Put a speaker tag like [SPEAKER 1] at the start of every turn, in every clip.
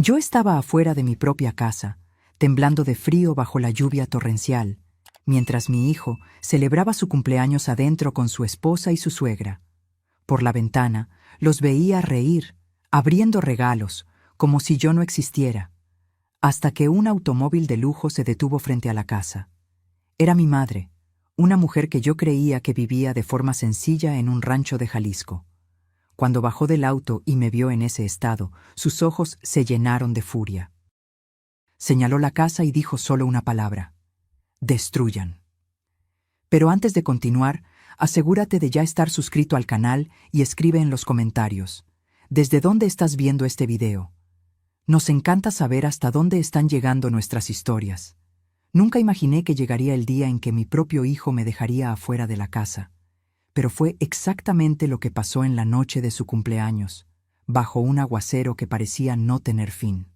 [SPEAKER 1] Yo estaba afuera de mi propia casa, temblando de frío bajo la lluvia torrencial, mientras mi hijo celebraba su cumpleaños adentro con su esposa y su suegra. Por la ventana los veía reír, abriendo regalos, como si yo no existiera, hasta que un automóvil de lujo se detuvo frente a la casa. Era mi madre, una mujer que yo creía que vivía de forma sencilla en un rancho de Jalisco. Cuando bajó del auto y me vio en ese estado, sus ojos se llenaron de furia. Señaló la casa y dijo solo una palabra: destruyan. Pero antes de continuar, asegúrate de ya estar suscrito al canal y escribe en los comentarios: ¿desde dónde estás viendo este video? Nos encanta saber hasta dónde están llegando nuestras historias. Nunca imaginé que llegaría el día en que mi propio hijo me dejaría afuera de la casa. Pero fue exactamente lo que pasó en la noche de su cumpleaños, bajo un aguacero que parecía no tener fin.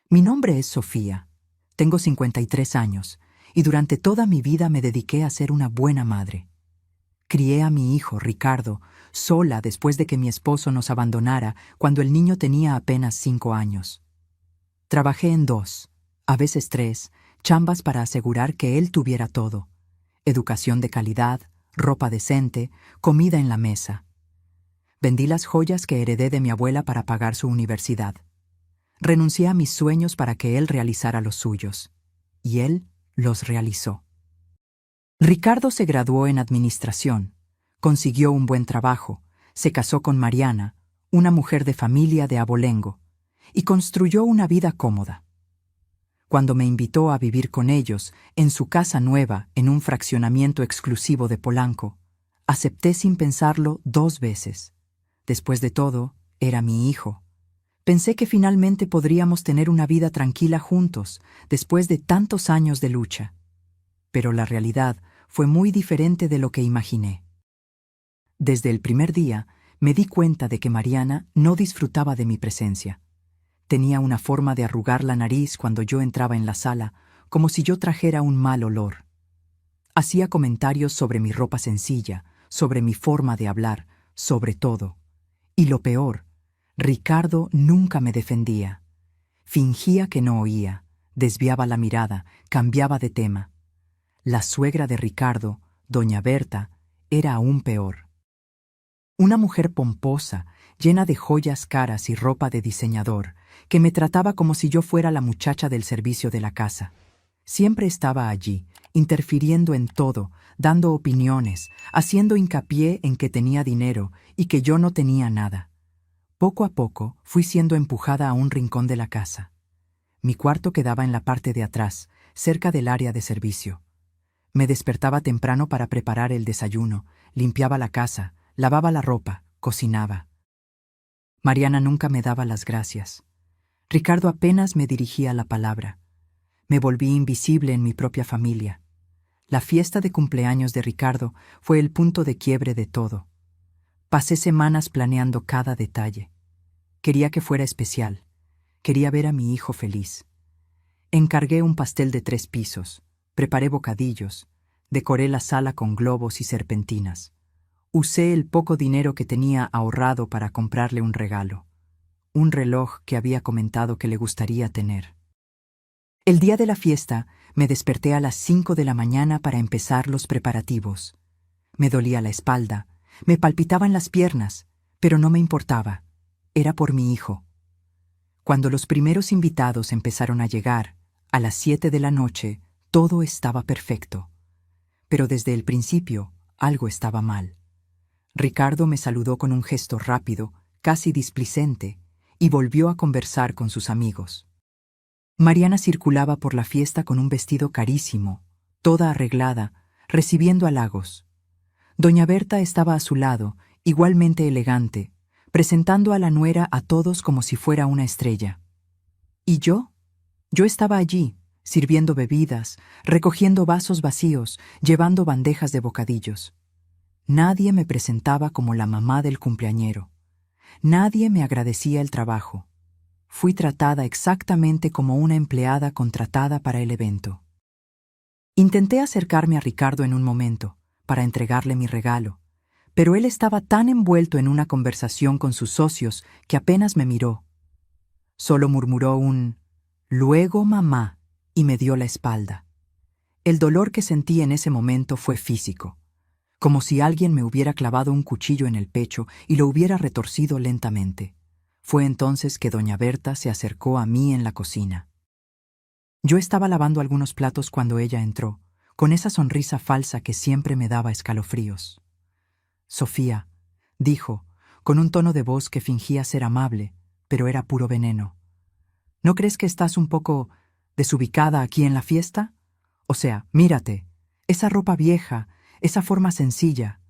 [SPEAKER 1] Mi nombre es Sofía, tengo 53 años, y durante toda mi vida me dediqué a ser una buena madre. Crié a mi hijo, Ricardo, sola después de que mi esposo nos abandonara cuando el niño tenía apenas 5 años. Trabajé en 2, a veces 3, chambas para asegurar que él tuviera todo: educación de calidad, ropa decente, comida en la mesa. Vendí las joyas que heredé de mi abuela para pagar su universidad. Renuncié a mis sueños para que él realizara los suyos. Y él los realizó. Ricardo se graduó en administración, consiguió un buen trabajo, se casó con Mariana, una mujer de familia de abolengo, y construyó una vida cómoda. Cuando me invitó a vivir con ellos, en su casa nueva, en un fraccionamiento exclusivo de Polanco, acepté sin pensarlo 2 veces. Después de todo, era mi hijo. Pensé que finalmente podríamos tener una vida tranquila juntos, después de tantos años de lucha. Pero la realidad fue muy diferente de lo que imaginé. Desde el primer día, me di cuenta de que Mariana no disfrutaba de mi presencia. Tenía una forma de arrugar la nariz cuando yo entraba en la sala, como si yo trajera un mal olor. Hacía comentarios sobre mi ropa sencilla, sobre mi forma de hablar, sobre todo. Y lo peor, Ricardo nunca me defendía. Fingía que no oía, desviaba la mirada, cambiaba de tema. La suegra de Ricardo, doña Berta, era aún peor. Una mujer pomposa, llena de joyas caras y ropa de diseñador, que me trataba como si yo fuera la muchacha del servicio de la casa. Siempre estaba allí, interfiriendo en todo, dando opiniones, haciendo hincapié en que tenía dinero y que yo no tenía nada. Poco a poco fui siendo empujada a un rincón de la casa. Mi cuarto quedaba en la parte de atrás, cerca del área de servicio. Me despertaba temprano para preparar el desayuno, limpiaba la casa, lavaba la ropa, cocinaba. Mariana nunca me daba las gracias. Ricardo apenas me dirigía la palabra. Me volví invisible en mi propia familia. La fiesta de cumpleaños de Ricardo fue el punto de quiebre de todo. Pasé semanas planeando cada detalle. Quería que fuera especial. Quería ver a mi hijo feliz. Encargué un pastel de 3 pisos, preparé bocadillos, decoré la sala con globos y serpentinas. Usé el poco dinero que tenía ahorrado para comprarle un regalo, un reloj que había comentado que le gustaría tener. El día de la fiesta me desperté a las 5 de la mañana para empezar los preparativos. Me dolía la espalda, me palpitaban las piernas, pero no me importaba. Era por mi hijo. Cuando los primeros invitados empezaron a llegar, a las 7 de la noche, todo estaba perfecto. Pero desde el principio, algo estaba mal. Ricardo me saludó con un gesto rápido, casi displicente, y volvió a conversar con sus amigos. Mariana circulaba por la fiesta con un vestido carísimo, toda arreglada, recibiendo halagos. Doña Berta estaba a su lado, igualmente elegante, presentando a la nuera a todos como si fuera una estrella. ¿Y yo? Yo estaba allí, sirviendo bebidas, recogiendo vasos vacíos, llevando bandejas de bocadillos. Nadie me presentaba como la mamá del cumpleañero. Nadie me agradecía el trabajo. Fui tratada exactamente como una empleada contratada para el evento. Intenté acercarme a Ricardo en un momento, para entregarle mi regalo, pero él estaba tan envuelto en una conversación con sus socios que apenas me miró. Solo murmuró un «Luego, mamá», y me dio la espalda. El dolor que sentí en ese momento fue físico, como si alguien me hubiera clavado un cuchillo en el pecho y lo hubiera retorcido lentamente. Fue entonces que doña Berta se acercó a mí en la cocina. Yo estaba lavando algunos platos cuando ella entró, con esa sonrisa falsa que siempre me daba escalofríos. «Sofía», dijo, con un tono de voz que fingía ser amable, pero era puro veneno. ¿No crees que estás un poco desubicada aquí en la fiesta? O sea, mírate, esa ropa vieja, esa forma sencilla.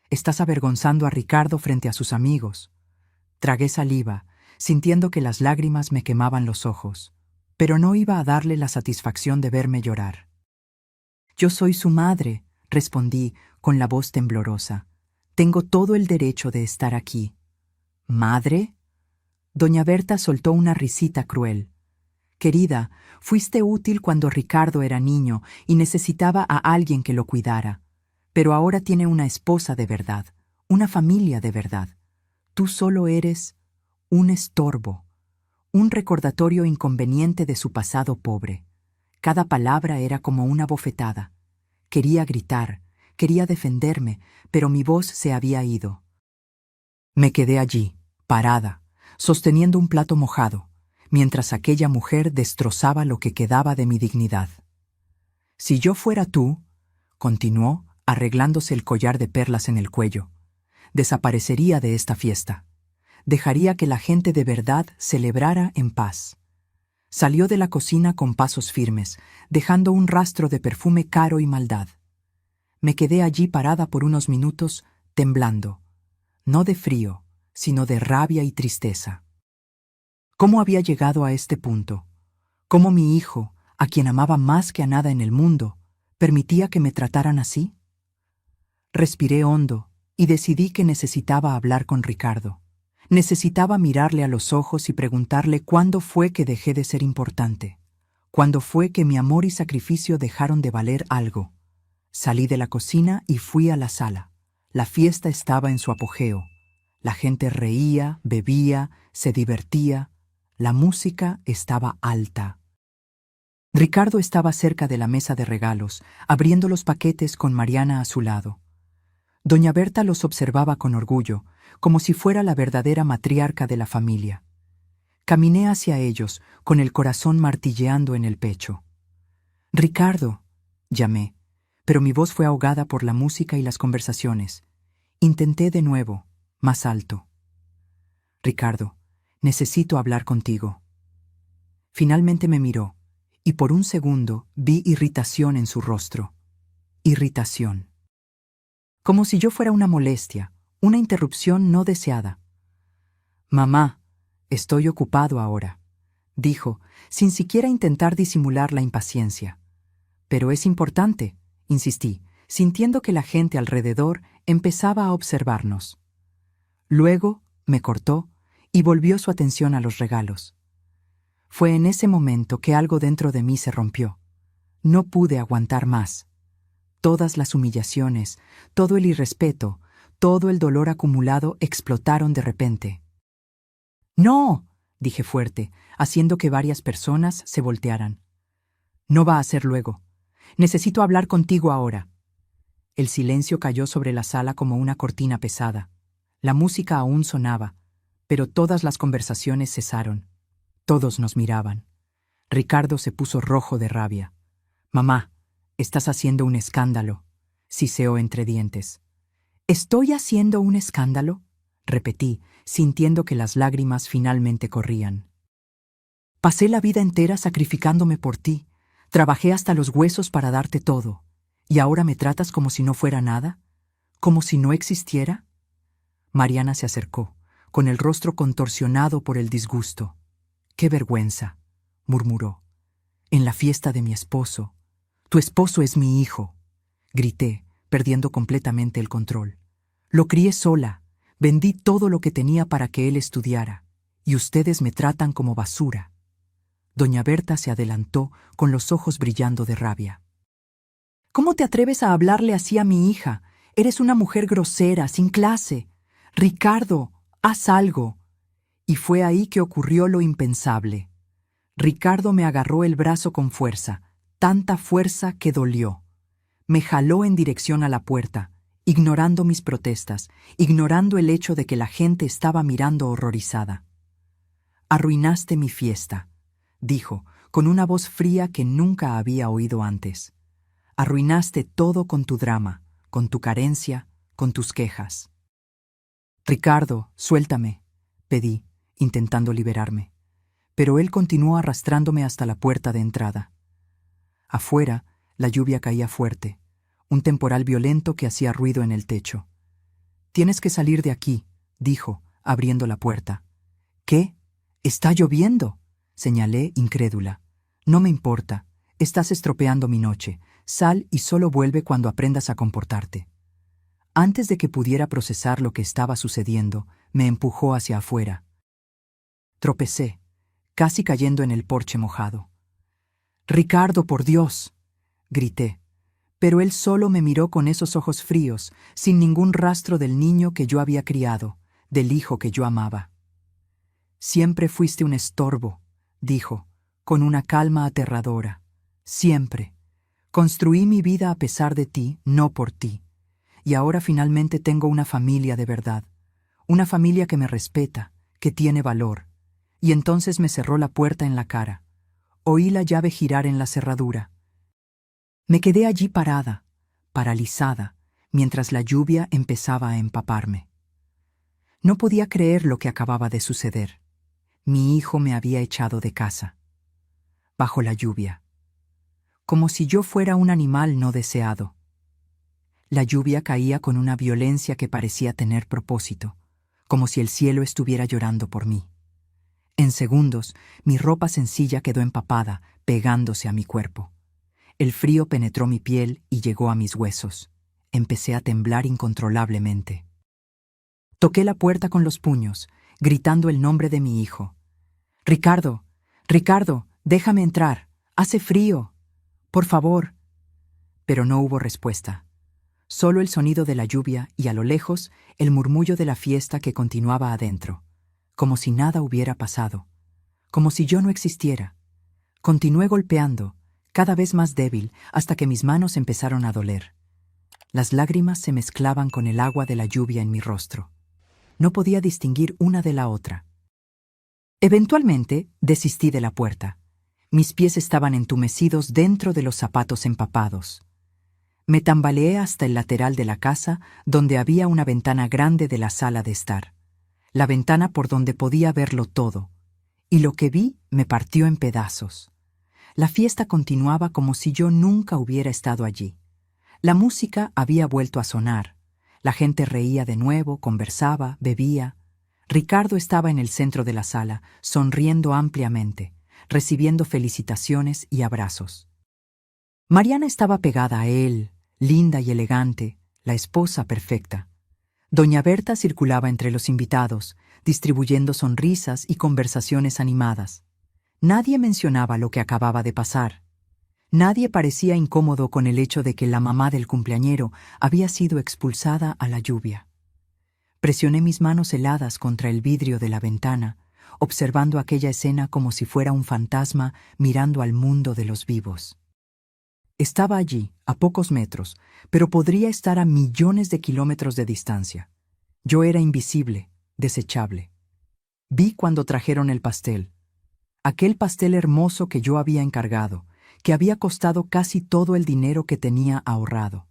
[SPEAKER 1] Estás avergonzando a Ricardo frente a sus amigos. Tragué saliva, sintiendo que las lágrimas me quemaban los ojos, pero no iba a darle la satisfacción de verme llorar. «Yo soy su madre», respondí con la voz temblorosa. «Tengo todo el derecho de estar aquí». «¿Madre?». Doña Berta soltó una risita cruel. «Querida, fuiste útil cuando Ricardo era niño y necesitaba a alguien que lo cuidara. Pero ahora tiene una esposa de verdad, una familia de verdad. Tú solo eres un estorbo, un recordatorio inconveniente de su pasado pobre». Cada palabra era como una bofetada. Quería gritar, quería defenderme, pero mi voz se había ido. Me quedé allí, parada, sosteniendo un plato mojado, mientras aquella mujer destrozaba lo que quedaba de mi dignidad. «Si yo fuera tú», continuó, arreglándose el collar de perlas en el cuello, «desaparecería de esta fiesta. Dejaría que la gente de verdad celebrara en paz». Salió de la cocina con pasos firmes, dejando un rastro de perfume caro y maldad. Me quedé allí parada por unos minutos, temblando, no de frío, sino de rabia y tristeza. ¿Cómo había llegado a este punto? ¿Cómo mi hijo, a quien amaba más que a nada en el mundo, permitía que me trataran así? Respiré hondo y decidí que necesitaba hablar con Ricardo. Necesitaba mirarle a los ojos y preguntarle cuándo fue que dejé de ser importante, cuándo fue que mi amor y sacrificio dejaron de valer algo. Salí de la cocina y fui a la sala. La fiesta estaba en su apogeo. La gente reía, bebía, se divertía. La música estaba alta. Ricardo estaba cerca de la mesa de regalos, abriendo los paquetes con Mariana a su lado. Doña Berta los observaba con orgullo, como si fuera la verdadera matriarca de la familia. Caminé hacia ellos, con el corazón martilleando en el pecho. «Ricardo», llamé, pero mi voz fue ahogada por la música y las conversaciones. Intenté de nuevo, más alto. «Ricardo, necesito hablar contigo». Finalmente me miró, y por un segundo vi irritación en su rostro. Irritación. Como si yo fuera una molestia, una interrupción no deseada. «Mamá, estoy ocupado ahora», dijo, sin siquiera intentar disimular la impaciencia. «Pero es importante», insistí, sintiendo que la gente alrededor empezaba a observarnos. Luego me cortó y volvió su atención a los regalos. Fue en ese momento que algo dentro de mí se rompió. No pude aguantar más. Todas las humillaciones, todo el irrespeto, todo el dolor acumulado explotaron de repente. «No», dije fuerte, haciendo que varias personas se voltearan. «No va a ser luego. Necesito hablar contigo ahora». El silencio cayó sobre la sala como una cortina pesada. La música aún sonaba, pero todas las conversaciones cesaron. Todos nos miraban. Ricardo se puso rojo de rabia. «Mamá, estás haciendo un escándalo», siseó entre dientes. «¿Estoy haciendo un escándalo?», repetí, sintiendo que las lágrimas finalmente corrían. «Pasé la vida entera sacrificándome por ti. Trabajé hasta los huesos para darte todo. ¿Y ahora me tratas como si no fuera nada? ¿Como si no existiera?». Mariana se acercó, con el rostro contorsionado por el disgusto. «¡Qué vergüenza!», murmuró. «En la fiesta de mi esposo. Tu esposo es mi hijo», grité, perdiendo completamente el control. «Lo crié sola, vendí todo lo que tenía para que él estudiara, y ustedes me tratan como basura». Doña Berta se adelantó con los ojos brillando de rabia. «¿Cómo te atreves a hablarle así a mi hija? Eres una mujer grosera, sin clase. Ricardo, haz algo». Y fue ahí que ocurrió lo impensable. Ricardo me agarró el brazo con fuerza, tanta fuerza que dolió. Me jaló en dirección a la puerta, ignorando mis protestas, ignorando el hecho de que la gente estaba mirando horrorizada. «Arruinaste mi fiesta», dijo, con una voz fría que nunca había oído antes. «Arruinaste todo con tu drama, con tu carencia, con tus quejas». «Ricardo, suéltame», pedí, intentando liberarme. Pero él continuó arrastrándome hasta la puerta de entrada. Afuera, la lluvia caía fuerte, un temporal violento que hacía ruido en el techo. «Tienes que salir de aquí», dijo, abriendo la puerta. «¿Qué? ¿Está lloviendo?», señalé, incrédula. «No me importa. Estás estropeando mi noche. Sal y solo vuelve cuando aprendas a comportarte». Antes de que pudiera procesar lo que estaba sucediendo, me empujó hacia afuera. Tropecé, casi cayendo en el porche mojado. «Ricardo, por Dios», grité, pero él solo me miró con esos ojos fríos, sin ningún rastro del niño que yo había criado, del hijo que yo amaba. «Siempre fuiste un estorbo», dijo, con una calma aterradora. «Siempre. Construí mi vida a pesar de ti, no por ti. Y ahora finalmente tengo una familia de verdad, una familia que me respeta, que tiene valor». Y entonces me cerró la puerta en la cara. Oí la llave girar en la cerradura. Me quedé allí parada, paralizada, mientras la lluvia empezaba a empaparme. No podía creer lo que acababa de suceder. Mi hijo me había echado de casa. Bajo la lluvia. Como si yo fuera un animal no deseado. La lluvia caía con una violencia que parecía tener propósito, como si el cielo estuviera llorando por mí. En segundos, mi ropa sencilla quedó empapada, pegándose a mi cuerpo. El frío penetró mi piel y llegó a mis huesos. Empecé a temblar incontrolablemente. Toqué la puerta con los puños, gritando el nombre de mi hijo. «Ricardo, Ricardo, déjame entrar. Hace frío. Por favor». Pero no hubo respuesta. Solo el sonido de la lluvia y, a lo lejos, el murmullo de la fiesta que continuaba adentro. Como si nada hubiera pasado, como si yo no existiera. Continué golpeando, cada vez más débil, hasta que mis manos empezaron a doler. Las lágrimas se mezclaban con el agua de la lluvia en mi rostro. No podía distinguir una de la otra. Eventualmente, desistí de la puerta. Mis pies estaban entumecidos dentro de los zapatos empapados. Me tambaleé hasta el lateral de la casa, donde había una ventana grande de la sala de estar. La ventana por donde podía verlo todo, y lo que vi me partió en pedazos. La fiesta continuaba como si yo nunca hubiera estado allí. La música había vuelto a sonar. La gente reía de nuevo, conversaba, bebía. Ricardo estaba en el centro de la sala, sonriendo ampliamente, recibiendo felicitaciones y abrazos. Mariana estaba pegada a él, linda y elegante, la esposa perfecta. Doña Berta circulaba entre los invitados, distribuyendo sonrisas y conversaciones animadas. Nadie mencionaba lo que acababa de pasar. Nadie parecía incómodo con el hecho de que la mamá del cumpleañero había sido expulsada a la lluvia. Presioné mis manos heladas contra el vidrio de la ventana, observando aquella escena como si fuera un fantasma mirando al mundo de los vivos. Estaba allí, a pocos metros, pero podría estar a millones de kilómetros de distancia. Yo era invisible, desechable. Vi cuando trajeron el pastel. Aquel pastel hermoso que yo había encargado, que había costado casi todo el dinero que tenía ahorrado.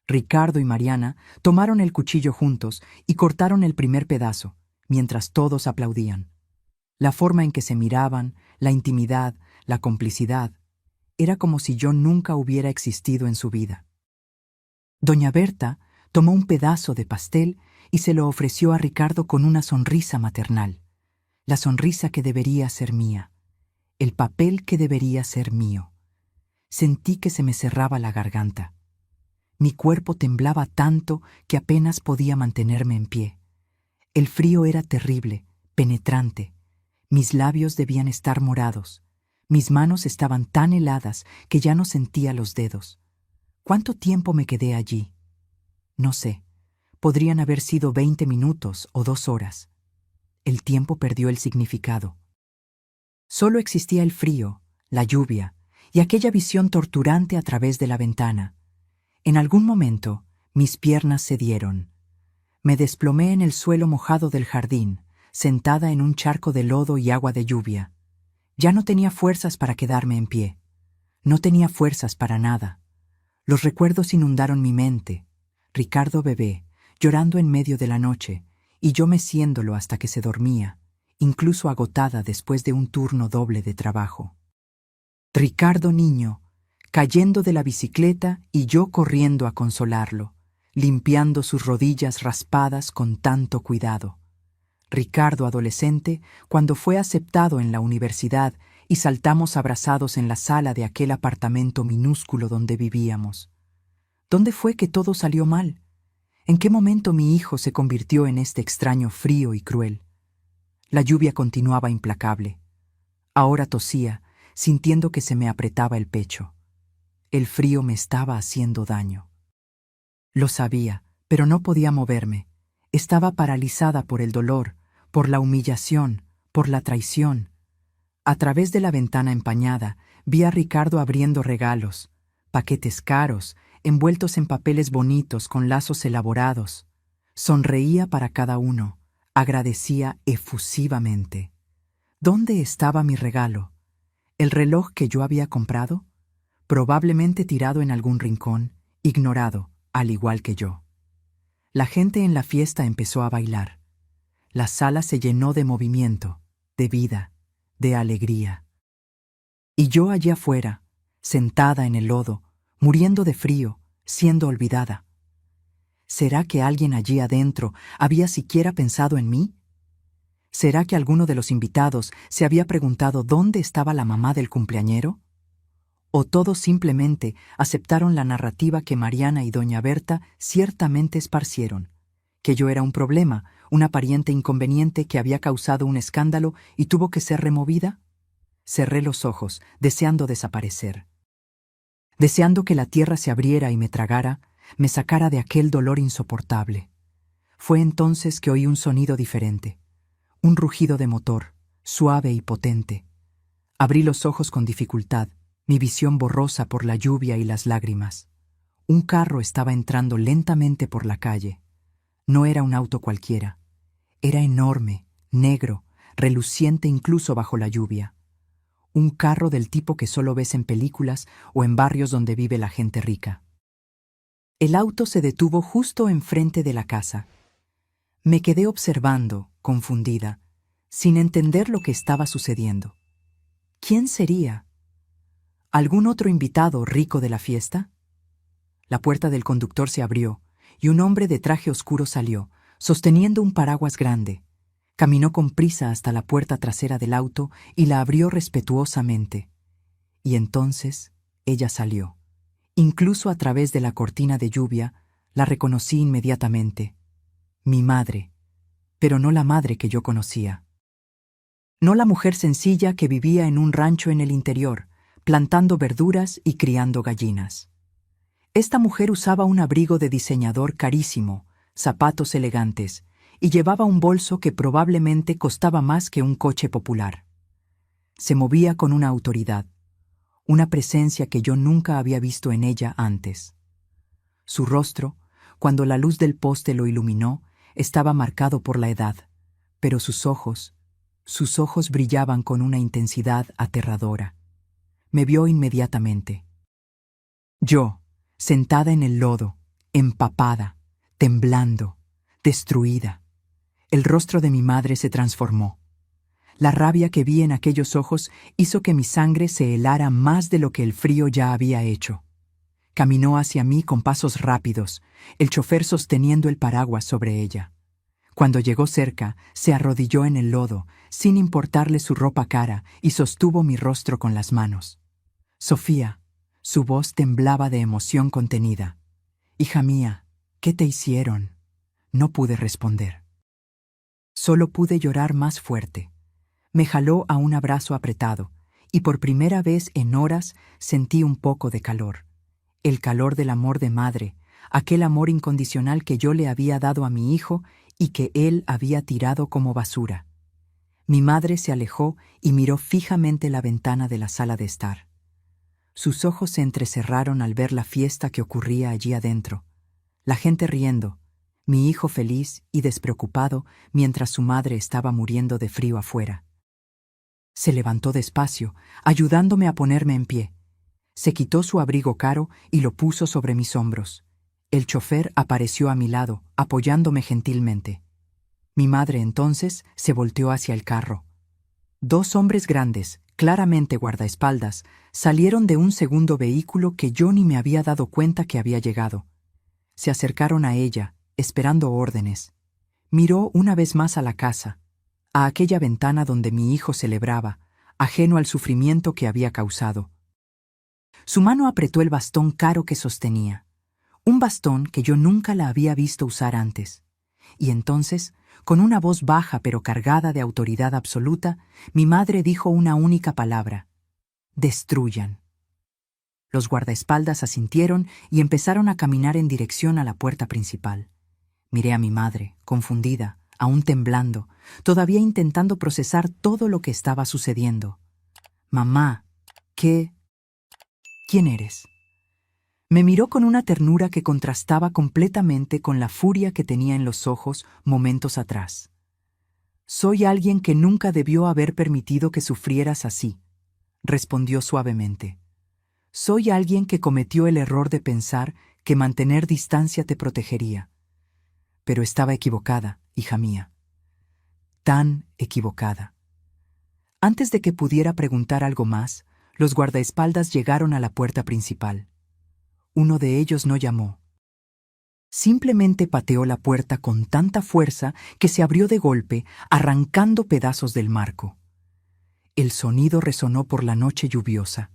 [SPEAKER 1] Ricardo y Mariana tomaron el cuchillo juntos y cortaron el primer pedazo, mientras todos aplaudían. La forma en que se miraban, la intimidad, la complicidad, era como si yo nunca hubiera existido en su vida. Doña Berta tomó un pedazo de pastel y se lo ofreció a Ricardo con una sonrisa maternal. La sonrisa que debería ser mía. El papel que debería ser mío. Sentí que se me cerraba la garganta. Mi cuerpo temblaba tanto que apenas podía mantenerme en pie. El frío era terrible, penetrante. Mis labios debían estar morados. Mis manos estaban tan heladas que ya no sentía los dedos. ¿Cuánto tiempo me quedé allí? No sé. Podrían haber sido 20 minutos o 2 horas. el tiempo perdió el significado. Solo existía el frío, la lluvia y aquella visión torturante a través de la ventana. En algún momento, mis piernas cedieron. Me desplomé en el suelo mojado del jardín, sentada en un charco de lodo y agua de lluvia. Ya no tenía fuerzas para quedarme en pie. No tenía fuerzas para nada. Los recuerdos inundaron mi mente. Ricardo bebé, llorando en medio de la noche, y yo meciéndolo hasta que se dormía, incluso agotada después de un turno doble de trabajo. Ricardo niño, cayendo de la bicicleta y yo corriendo a consolarlo, limpiando sus rodillas raspadas con tanto cuidado. Ricardo adolescente, cuando fue aceptado en la universidad y saltamos abrazados en la sala de aquel apartamento minúsculo donde vivíamos. ¿Dónde fue que todo salió mal? ¿En qué momento mi hijo se convirtió en este extraño frío y cruel? La lluvia continuaba implacable. Ahora tosía, sintiendo que se me apretaba el pecho. El frío me estaba haciendo daño. Lo sabía, pero no podía moverme. Estaba paralizada por el dolor, por la humillación, por la traición. A través de la ventana empañada, vi a Ricardo abriendo regalos, paquetes caros, envueltos en papeles bonitos con lazos elaborados. Sonreía para cada uno, agradecía efusivamente. ¿Dónde estaba mi regalo? ¿El reloj que yo había comprado? Probablemente tirado en algún rincón, ignorado, al igual que yo. La gente en la fiesta empezó a bailar. La sala se llenó de movimiento, de vida, de alegría. Y yo allá afuera, sentada en el lodo, muriendo de frío, siendo olvidada. ¿Será que alguien allí adentro había siquiera pensado en mí? ¿Será que alguno de los invitados se había preguntado dónde estaba la mamá del cumpleañero? ¿O todos simplemente aceptaron la narrativa que Mariana y doña Berta ciertamente esparcieron? Que yo era un problema, una pariente inconveniente que había causado un escándalo y tuvo que ser removida. Cerré los ojos, deseando desaparecer. Deseando que la tierra se abriera y me tragara, me sacara de aquel dolor insoportable. Fue entonces que oí un sonido diferente, un rugido de motor, suave y potente. Abrí los ojos con dificultad, mi visión borrosa por la lluvia y las lágrimas. Un carro estaba entrando lentamente por la calle. No era un auto cualquiera. Era enorme, negro, reluciente incluso bajo la lluvia. Un carro del tipo que solo ves en películas o en barrios donde vive la gente rica. El auto se detuvo justo enfrente de la casa. Me quedé observando, confundida, sin entender lo que estaba sucediendo. ¿Quién sería? ¿Algún otro invitado rico de la fiesta? La puerta del conductor se abrió y un hombre de traje oscuro salió, sosteniendo un paraguas grande. Caminó con prisa hasta la puerta trasera del auto y la abrió respetuosamente. Y entonces ella salió. Incluso a través de la cortina de lluvia, la reconocí inmediatamente. Mi madre, pero no la madre que yo conocía. No la mujer sencilla que vivía en un rancho en el interior, plantando verduras y criando gallinas. Esta mujer usaba un abrigo de diseñador carísimo, zapatos elegantes, y llevaba un bolso que probablemente costaba más que un coche popular. Se movía con una autoridad, una presencia que yo nunca había visto en ella antes. Su rostro, cuando la luz del poste lo iluminó, estaba marcado por la edad, pero sus ojos brillaban con una intensidad aterradora. Me vio inmediatamente. Yo, sentada en el lodo, empapada, temblando, destruida. El rostro de mi madre se transformó. La rabia que vi en aquellos ojos hizo que mi sangre se helara más de lo que el frío ya había hecho. Caminó hacia mí con pasos rápidos, el chofer sosteniendo el paraguas sobre ella. Cuando llegó cerca, se arrodilló en el lodo, sin importarle su ropa cara, y sostuvo mi rostro con las manos. Sofía, su voz temblaba de emoción contenida. Hija mía, ¿qué te hicieron? No pude responder. Solo pude llorar más fuerte. Me jaló a un abrazo apretado, y por primera vez en horas sentí un poco de calor. El calor del amor de madre, aquel amor incondicional que yo le había dado a mi hijo y que él había tirado como basura. Mi madre se alejó y miró fijamente la ventana de la sala de estar. Sus ojos se entrecerraron al ver la fiesta que ocurría allí adentro. La gente riendo, mi hijo feliz y despreocupado mientras su madre estaba muriendo de frío afuera. Se levantó despacio, ayudándome a ponerme en pie. Se quitó su abrigo caro y lo puso sobre mis hombros. El chofer apareció a mi lado, apoyándome gentilmente. Mi madre entonces se volteó hacia el carro. Dos hombres grandes, claramente guardaespaldas, salieron de un segundo vehículo que yo ni me había dado cuenta que había llegado. Se acercaron a ella, esperando órdenes. Miró una vez más a la casa, a aquella ventana donde mi hijo celebraba, ajeno al sufrimiento que había causado. Su mano apretó el bastón caro que sostenía, un bastón que yo nunca la había visto usar antes. Y entonces, con una voz baja pero cargada de autoridad absoluta, mi madre dijo una única palabra: «Destruyan». Los guardaespaldas asintieron y empezaron a caminar en dirección a la puerta principal. Miré a mi madre, confundida, aún temblando, todavía intentando procesar todo lo que estaba sucediendo. «Mamá, ¿quién eres?». Me miró con una ternura que contrastaba completamente con la furia que tenía en los ojos momentos atrás. «Soy alguien que nunca debió haber permitido que sufrieras así», respondió suavemente. «Soy alguien que cometió el error de pensar que mantener distancia te protegería. Pero estaba equivocada, hija mía. Tan equivocada». Antes de que pudiera preguntar algo más, los guardaespaldas llegaron a la puerta principal. Uno de ellos no llamó. Simplemente pateó la puerta con tanta fuerza que se abrió de golpe, arrancando pedazos del marco. El sonido resonó por la noche lluviosa,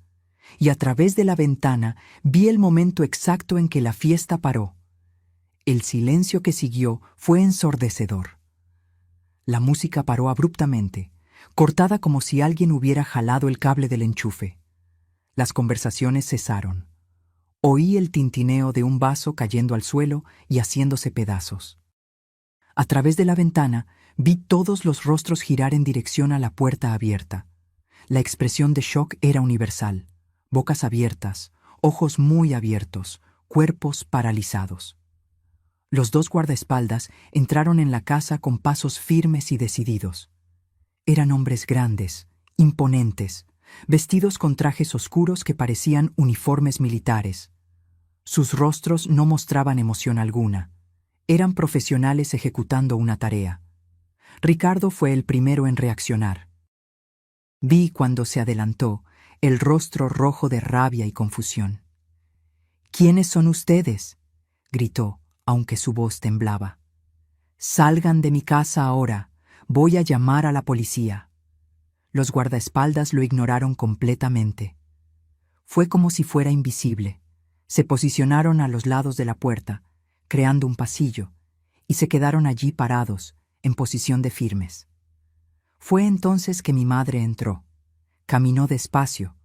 [SPEAKER 1] y a través de la ventana vi el momento exacto en que la fiesta paró. El silencio que siguió fue ensordecedor. La música paró abruptamente, cortada como si alguien hubiera jalado el cable del enchufe. Las conversaciones cesaron. Oí el tintineo de un vaso cayendo al suelo y haciéndose pedazos. A través de la ventana vi todos los rostros girar en dirección a la puerta abierta. La expresión de shock era universal: bocas abiertas, ojos muy abiertos, cuerpos paralizados. Los dos guardaespaldas entraron en la casa con pasos firmes y decididos. Eran hombres grandes, imponentes, vestidos con trajes oscuros que parecían uniformes militares. Sus rostros no mostraban emoción alguna. Eran profesionales ejecutando una tarea. Ricardo fue el primero en reaccionar. Vi cuando se adelantó el rostro rojo de rabia y confusión. «¿Quiénes son ustedes?», gritó, aunque su voz temblaba. «Salgan de mi casa ahora. Voy a llamar a la policía». Los guardaespaldas lo ignoraron completamente. Fue como si fuera invisible. Se posicionaron a los lados de la puerta, creando un pasillo, y se quedaron allí parados, en posición de firmes. Fue entonces que mi madre entró. Caminó despacio,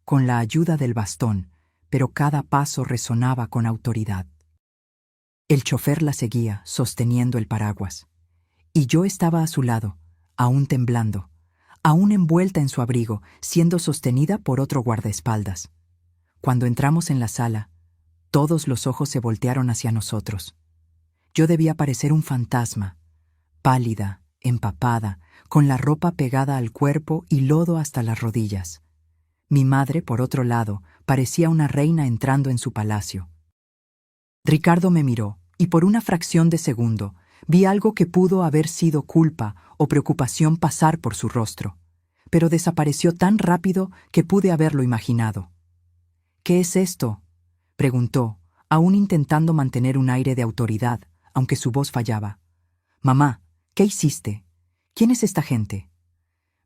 [SPEAKER 1] con la ayuda del bastón, pero cada paso resonaba con autoridad. El chofer la seguía, sosteniendo el paraguas. Y yo estaba a su lado, aún temblando, aún envuelta en su abrigo, siendo sostenida por otro guardaespaldas. Cuando entramos en la sala, todos los ojos se voltearon hacia nosotros. Yo debía parecer un fantasma, pálida, empapada, con la ropa pegada al cuerpo y lodo hasta las rodillas. Mi madre, por otro lado, parecía una reina entrando en su palacio. Ricardo me miró, y por una fracción de segundo vi algo que pudo haber sido culpa o preocupación pasar por su rostro, pero desapareció tan rápido que pude haberlo imaginado. «¿Qué es esto?», preguntó, aún intentando mantener un aire de autoridad, aunque su voz fallaba. «Mamá, ¿qué hiciste? ¿Quién es esta gente?».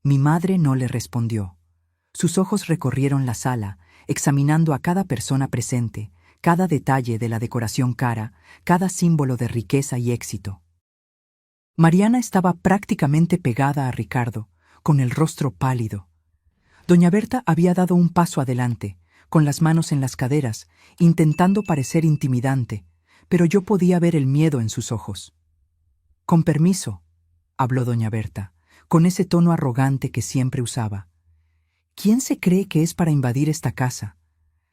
[SPEAKER 1] Mi madre no le respondió. Sus ojos recorrieron la sala, examinando a cada persona presente, cada detalle de la decoración cara, cada símbolo de riqueza y éxito. Mariana estaba prácticamente pegada a Ricardo, con el rostro pálido. Doña Berta había dado un paso adelante, con las manos en las caderas, intentando parecer intimidante, pero yo podía ver el miedo en sus ojos. «Con permiso», habló doña Berta, con ese tono arrogante que siempre usaba. ¿Quién se cree que es para invadir esta casa?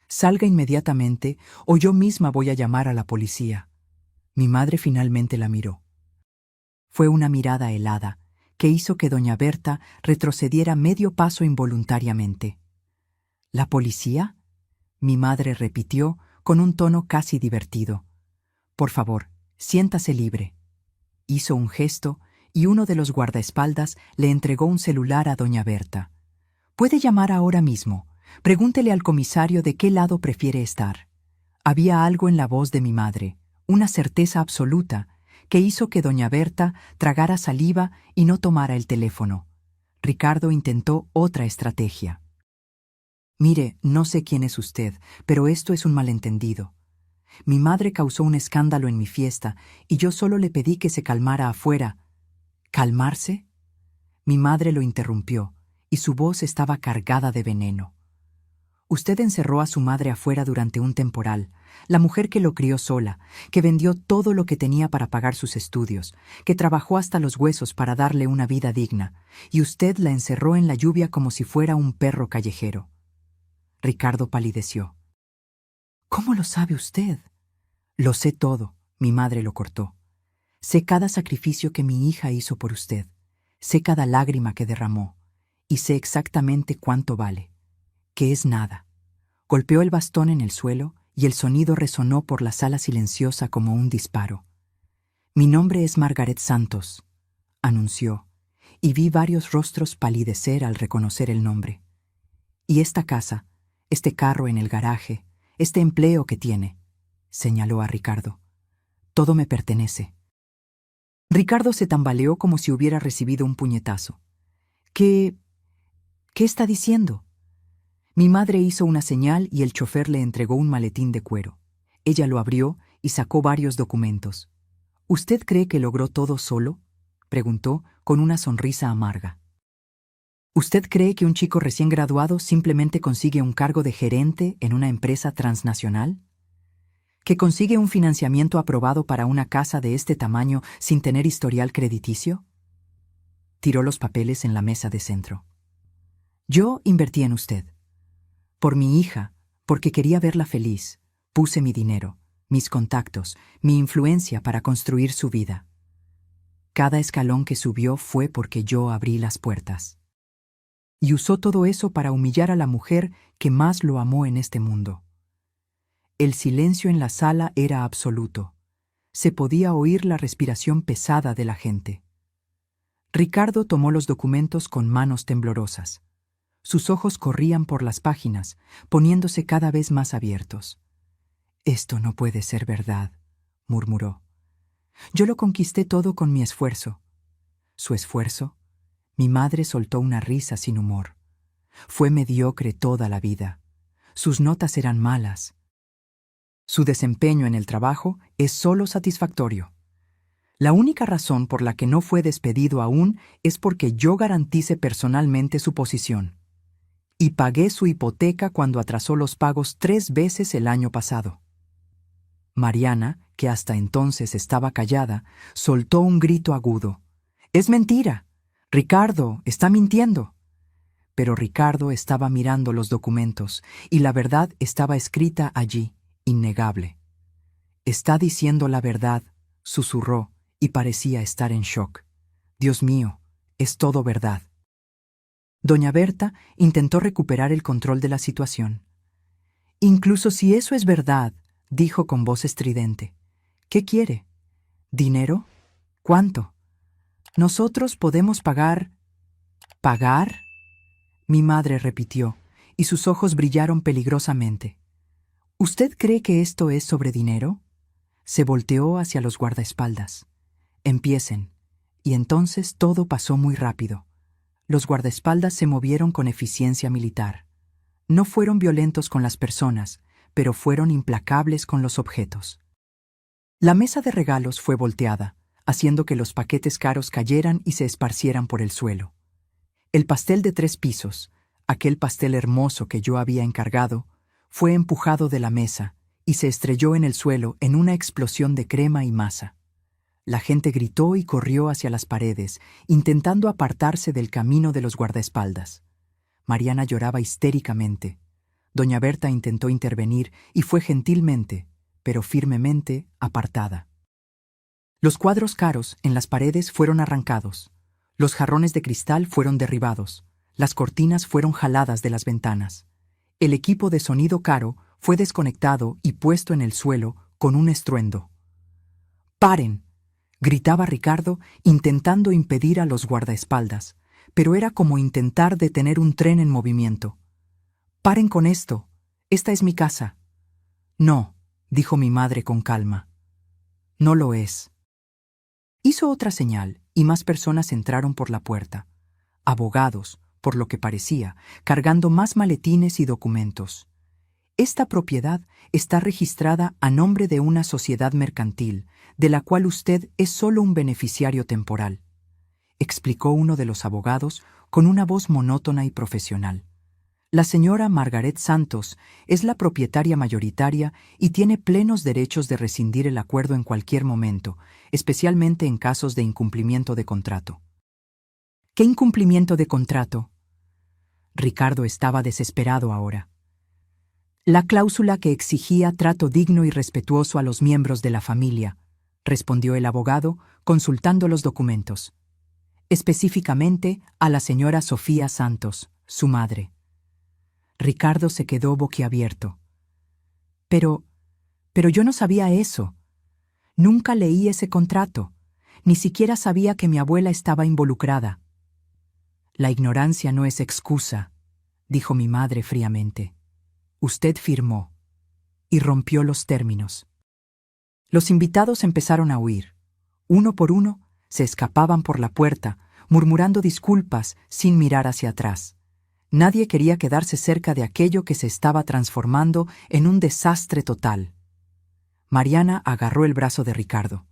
[SPEAKER 1] Salga inmediatamente o yo misma voy a llamar a la policía. Mi madre finalmente la miró. Fue una mirada helada que hizo que doña Berta retrocediera medio paso involuntariamente. ¿La policía?, mi madre repitió con un tono casi divertido. Por favor, siéntase libre. Hizo un gesto y uno de los guardaespaldas le entregó un celular a doña Berta. Puede llamar ahora mismo. Pregúntele al comisario de qué lado prefiere estar. Había algo en la voz de mi madre, una certeza absoluta, que hizo que doña Berta tragara saliva y no tomara el teléfono. Ricardo intentó otra estrategia. Mire, no sé quién es usted, pero esto es un malentendido. Mi madre causó un escándalo en mi fiesta y yo solo le pedí que se calmara afuera. ¿Calmarse? Mi madre lo interrumpió y su voz estaba cargada de veneno. Usted encerró a su madre afuera durante un temporal, la mujer que lo crió sola, que vendió todo lo que tenía para pagar sus estudios, que trabajó hasta los huesos para darle una vida digna, y usted la encerró en la lluvia como si fuera un perro callejero. Ricardo palideció. ¿Cómo lo sabe usted? Lo sé todo, mi madre lo cortó. Sé cada sacrificio que mi hija hizo por usted. Sé cada lágrima que derramó. Y sé exactamente cuánto vale. Que es nada. Golpeó el bastón en el suelo y el sonido resonó por la sala silenciosa como un disparo. Mi nombre es Margaret Santos, anunció, y vi varios rostros palidecer al reconocer el nombre. Y esta casa, este carro en el garaje, este empleo que tiene, señaló a Ricardo. Todo me pertenece. Ricardo se tambaleó como si hubiera recibido un puñetazo. ¿Qué está diciendo? Mi madre hizo una señal y el chofer le entregó un maletín de cuero. Ella lo abrió y sacó varios documentos. ¿Usted cree que logró todo solo?, preguntó con una sonrisa amarga. ¿Usted cree que un chico recién graduado simplemente consigue un cargo de gerente en una empresa transnacional? ¿Que consigue un financiamiento aprobado para una casa de este tamaño sin tener historial crediticio? Tiró los papeles en la mesa de centro. Yo invertí en usted. Por mi hija, porque quería verla feliz, puse mi dinero, mis contactos, mi influencia para construir su vida. Cada escalón que subió fue porque yo abrí las puertas. Y usó todo eso para humillar a la mujer que más lo amó en este mundo. El silencio en la sala era absoluto. Se podía oír la respiración pesada de la gente. Ricardo tomó los documentos con manos temblorosas. Sus ojos corrían por las páginas, poniéndose cada vez más abiertos. «Esto no puede ser verdad», murmuró. «Yo lo conquisté todo con mi esfuerzo». ¿Su esfuerzo? Mi madre soltó una risa sin humor. Fue mediocre toda la vida. Sus notas eran malas. Su desempeño en el trabajo es solo satisfactorio. La única razón por la que no fue despedido aún es porque yo garantice personalmente su posición. Y pagué su hipoteca cuando atrasó los pagos 3 veces el año pasado. Mariana, que hasta entonces estaba callada, soltó un grito agudo. «¡Es mentira! Ricardo está mintiendo». Pero Ricardo estaba mirando los documentos y la verdad estaba escrita allí, innegable. «Está diciendo la verdad», susurró y parecía estar en shock. «Dios mío, es todo verdad». Doña Berta intentó recuperar el control de la situación. «Incluso si eso es verdad», dijo con voz estridente. «¿Qué quiere? ¿Dinero? ¿Cuánto? Nosotros podemos pagar». «¿Pagar?», mi madre repitió, y sus ojos brillaron peligrosamente. «¿Usted cree que esto es sobre dinero?». Se volteó hacia los guardaespaldas. «Empiecen». Y entonces todo pasó muy rápido. Los guardaespaldas se movieron con eficiencia militar. No fueron violentos con las personas, pero fueron implacables con los objetos. La mesa de regalos fue volteada, haciendo que los paquetes caros cayeran y se esparcieran por el suelo. El pastel de 3 pisos, aquel pastel hermoso que yo había encargado, fue empujado de la mesa y se estrelló en el suelo en una explosión de crema y masa. La gente gritó y corrió hacia las paredes, intentando apartarse del camino de los guardaespaldas. Mariana lloraba histéricamente. Doña Berta intentó intervenir y fue gentilmente, pero firmemente, apartada. Los cuadros caros en las paredes fueron arrancados. Los jarrones de cristal fueron derribados. Las cortinas fueron jaladas de las ventanas. El equipo de sonido caro fue desconectado y puesto en el suelo con un estruendo. ¡Paren!, gritaba Ricardo, intentando impedir a los guardaespaldas, pero era como intentar detener un tren en movimiento. «¡Paren con esto! Esta es mi casa». «No», dijo mi madre con calma. «No lo es». Hizo otra señal y más personas entraron por la puerta. Abogados, por lo que parecía, cargando más maletines y documentos. Esta propiedad está registrada a nombre de una sociedad mercantil, de la cual usted es solo un beneficiario temporal, explicó uno de los abogados con una voz monótona y profesional. La señora Margaret Santos es la propietaria mayoritaria y tiene plenos derechos de rescindir el acuerdo en cualquier momento, especialmente en casos de incumplimiento de contrato. ¿Qué incumplimiento de contrato? Ricardo estaba desesperado ahora. La cláusula que exigía trato digno y respetuoso a los miembros de la familia, respondió el abogado, consultando los documentos. Específicamente a la señora Sofía Santos, su madre. Ricardo se quedó boquiabierto. Pero yo no sabía eso. Nunca leí ese contrato. Ni siquiera sabía que mi abuela estaba involucrada. La ignorancia no es excusa, dijo mi madre fríamente. Usted firmó y rompió los términos. Los invitados empezaron a huir. Uno por uno, se escapaban por la puerta, murmurando disculpas sin mirar hacia atrás. Nadie quería quedarse cerca de aquello que se estaba transformando en un desastre total. Mariana agarró el brazo de Ricardo.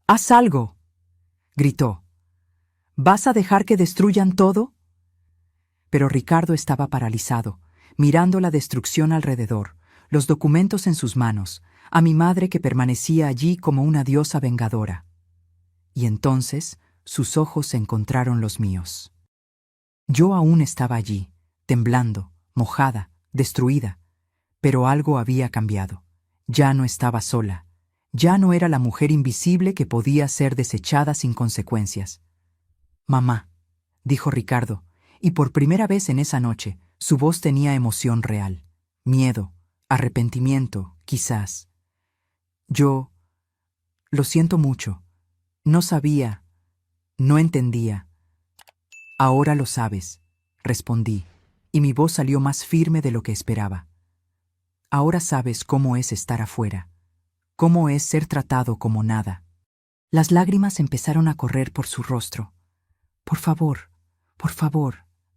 [SPEAKER 1] «¡Haz algo!», gritó. «¿Vas a dejar que destruyan todo?». Pero Ricardo estaba paralizado, mirando la destrucción alrededor, los documentos en sus manos, a mi madre que permanecía allí como una diosa vengadora. Y entonces sus ojos encontraron los míos. Yo aún estaba allí, temblando, mojada, destruida, pero algo había cambiado. Ya no estaba sola. Ya no era la mujer invisible que podía ser desechada sin consecuencias. «Mamá», dijo Ricardo, y por primera vez en esa noche su voz tenía emoción real. Miedo, arrepentimiento, quizás. «Yo lo siento mucho. No sabía, no entendía». «Ahora lo sabes», respondí, y mi voz salió más firme de lo que esperaba. «Ahora sabes cómo es estar afuera, cómo es ser tratado como nada». Las lágrimas empezaron a correr por su rostro. Por favor,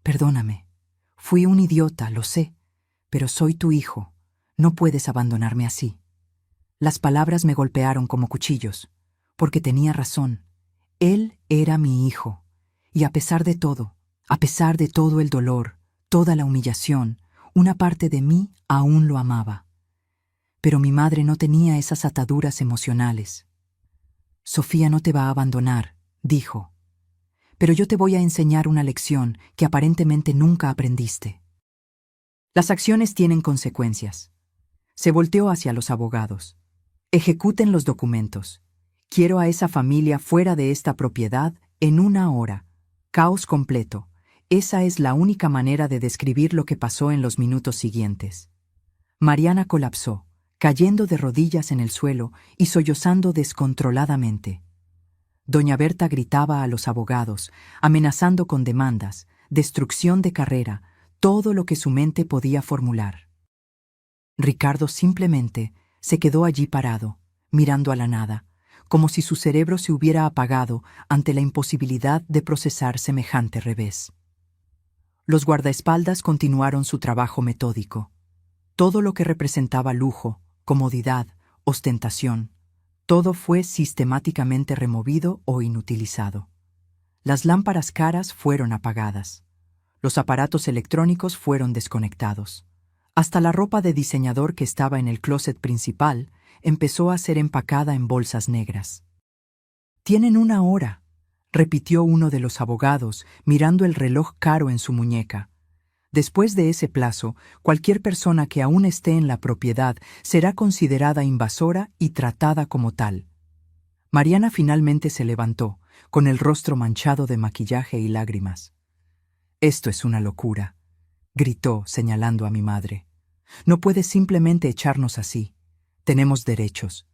[SPEAKER 1] perdóname. Fui un idiota, lo sé, pero soy tu hijo. No puedes abandonarme así». Las palabras me golpearon como cuchillos, porque tenía razón. Él era mi hijo. Y a pesar de todo el dolor, toda la humillación, una parte de mí aún lo amaba. Pero mi madre no tenía esas ataduras emocionales. «Sofía no te va a abandonar», dijo. «Pero yo te voy a enseñar una lección que aparentemente nunca aprendiste. Las acciones tienen consecuencias». Se volteó hacia los abogados. «Ejecuten los documentos. Quiero a esa familia fuera de esta propiedad en 1 hora. Caos completo. Esa es la única manera de describir lo que pasó en los minutos siguientes». Mariana colapsó, cayendo de rodillas en el suelo y sollozando descontroladamente. Doña Berta gritaba a los abogados, amenazando con demandas, destrucción de carrera, todo lo que su mente podía formular. Ricardo simplemente se quedó allí parado, mirando a la nada, como si su cerebro se hubiera apagado ante la imposibilidad de procesar semejante revés. Los guardaespaldas continuaron su trabajo metódico. Todo lo que representaba lujo, comodidad, ostentación, todo fue sistemáticamente removido o inutilizado. Las lámparas caras fueron apagadas. Los aparatos electrónicos fueron desconectados. Hasta la ropa de diseñador que estaba en el closet principal empezó a ser empacada en bolsas negras. Tienen 1 hora, repitió uno de los abogados, mirando el reloj caro en su muñeca. Después de ese plazo, cualquier persona que aún esté en la propiedad será considerada invasora y tratada como tal. Mariana finalmente se levantó, con el rostro manchado de maquillaje y lágrimas. «Esto es una locura», gritó, señalando a mi madre. «No puedes simplemente echarnos así. Tenemos derechos.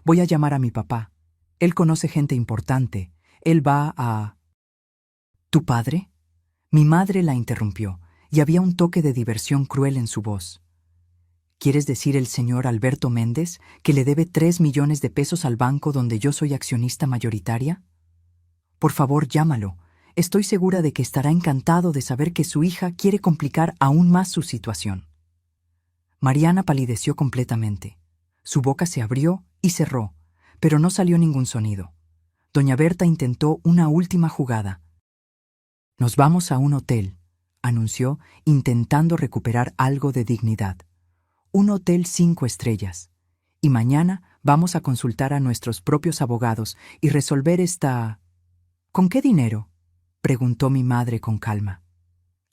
[SPEAKER 1] Voy a llamar a mi papá. Él conoce gente importante. Él va a...» «¿Tu padre?». Mi madre la interrumpió, y había un toque de diversión cruel en su voz. «¿Quieres decir el señor Alberto Méndez, que le debe 3 millones de pesos al banco donde yo soy accionista mayoritaria? Por favor, llámalo. Estoy segura de que estará encantado de saber que su hija quiere complicar aún más su situación». Mariana palideció completamente. Su boca se abrió y cerró, pero no salió ningún sonido. Doña Berta intentó una última jugada. «Nos vamos a un hotel», anunció, intentando recuperar algo de dignidad. «Un hotel 5 estrellas. Y mañana vamos a consultar a nuestros propios abogados y resolver esta...». «¿Con qué dinero?», preguntó mi madre con calma.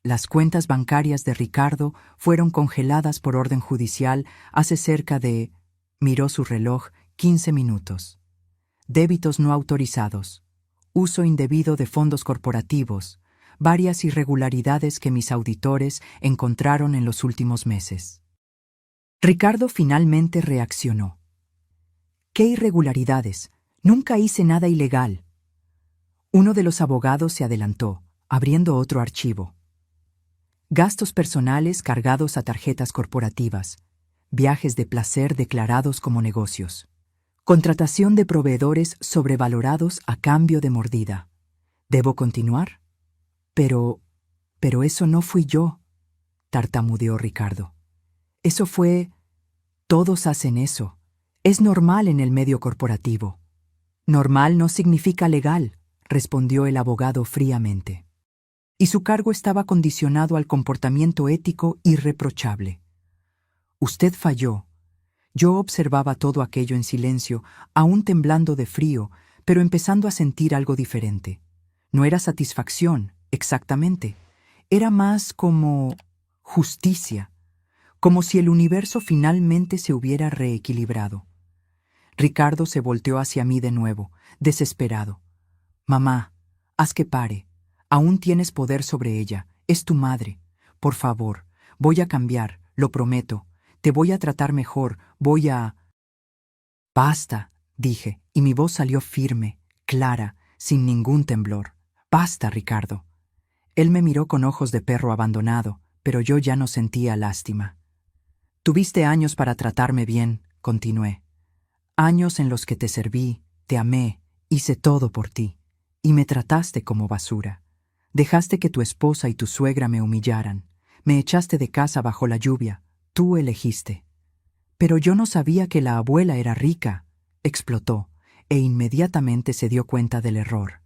[SPEAKER 1] Las cuentas bancarias de Ricardo fueron congeladas por orden judicial hace cerca de... Miró su reloj, 15 minutos. Débitos no autorizados. Uso indebido de fondos corporativos. Varias irregularidades que mis auditores encontraron en los últimos meses. Ricardo finalmente reaccionó. «¿Qué irregularidades? Nunca hice nada ilegal». Uno de los abogados se adelantó, abriendo otro archivo. «Gastos personales cargados a tarjetas corporativas. Viajes de placer declarados como negocios. Contratación de proveedores sobrevalorados a cambio de mordida. ¿Debo continuar?». Pero eso no fui yo», tartamudeó Ricardo. «Eso fue... Todos hacen eso. Es normal en el medio corporativo». «Normal no significa legal», respondió el abogado fríamente. «Y su cargo estaba condicionado al comportamiento ético irreprochable. Usted falló. Yo observaba todo aquello en silencio, aún temblando de frío, pero empezando a sentir algo diferente. No era satisfacción, exactamente. Era más como justicia, como si el universo finalmente se hubiera reequilibrado. Ricardo se volteó hacia mí de nuevo, desesperado. «Mamá, haz que pare. Aún tienes poder sobre ella. Es tu madre. Por favor, voy a cambiar, lo prometo. Te voy a tratar mejor, voy a...». «Basta», dije, y mi voz salió firme, clara, sin ningún temblor. «Basta, Ricardo». Él me miró con ojos de perro abandonado, pero yo ya no sentía lástima. «Tuviste años para tratarme bien», continué. «Años en los que te serví, te amé, hice todo por ti, y me trataste como basura. Dejaste que tu esposa y tu suegra me humillaran. Me echaste de casa bajo la lluvia. Tú elegiste». «Pero yo no sabía que la abuela era rica», explotó, e inmediatamente se dio cuenta del error.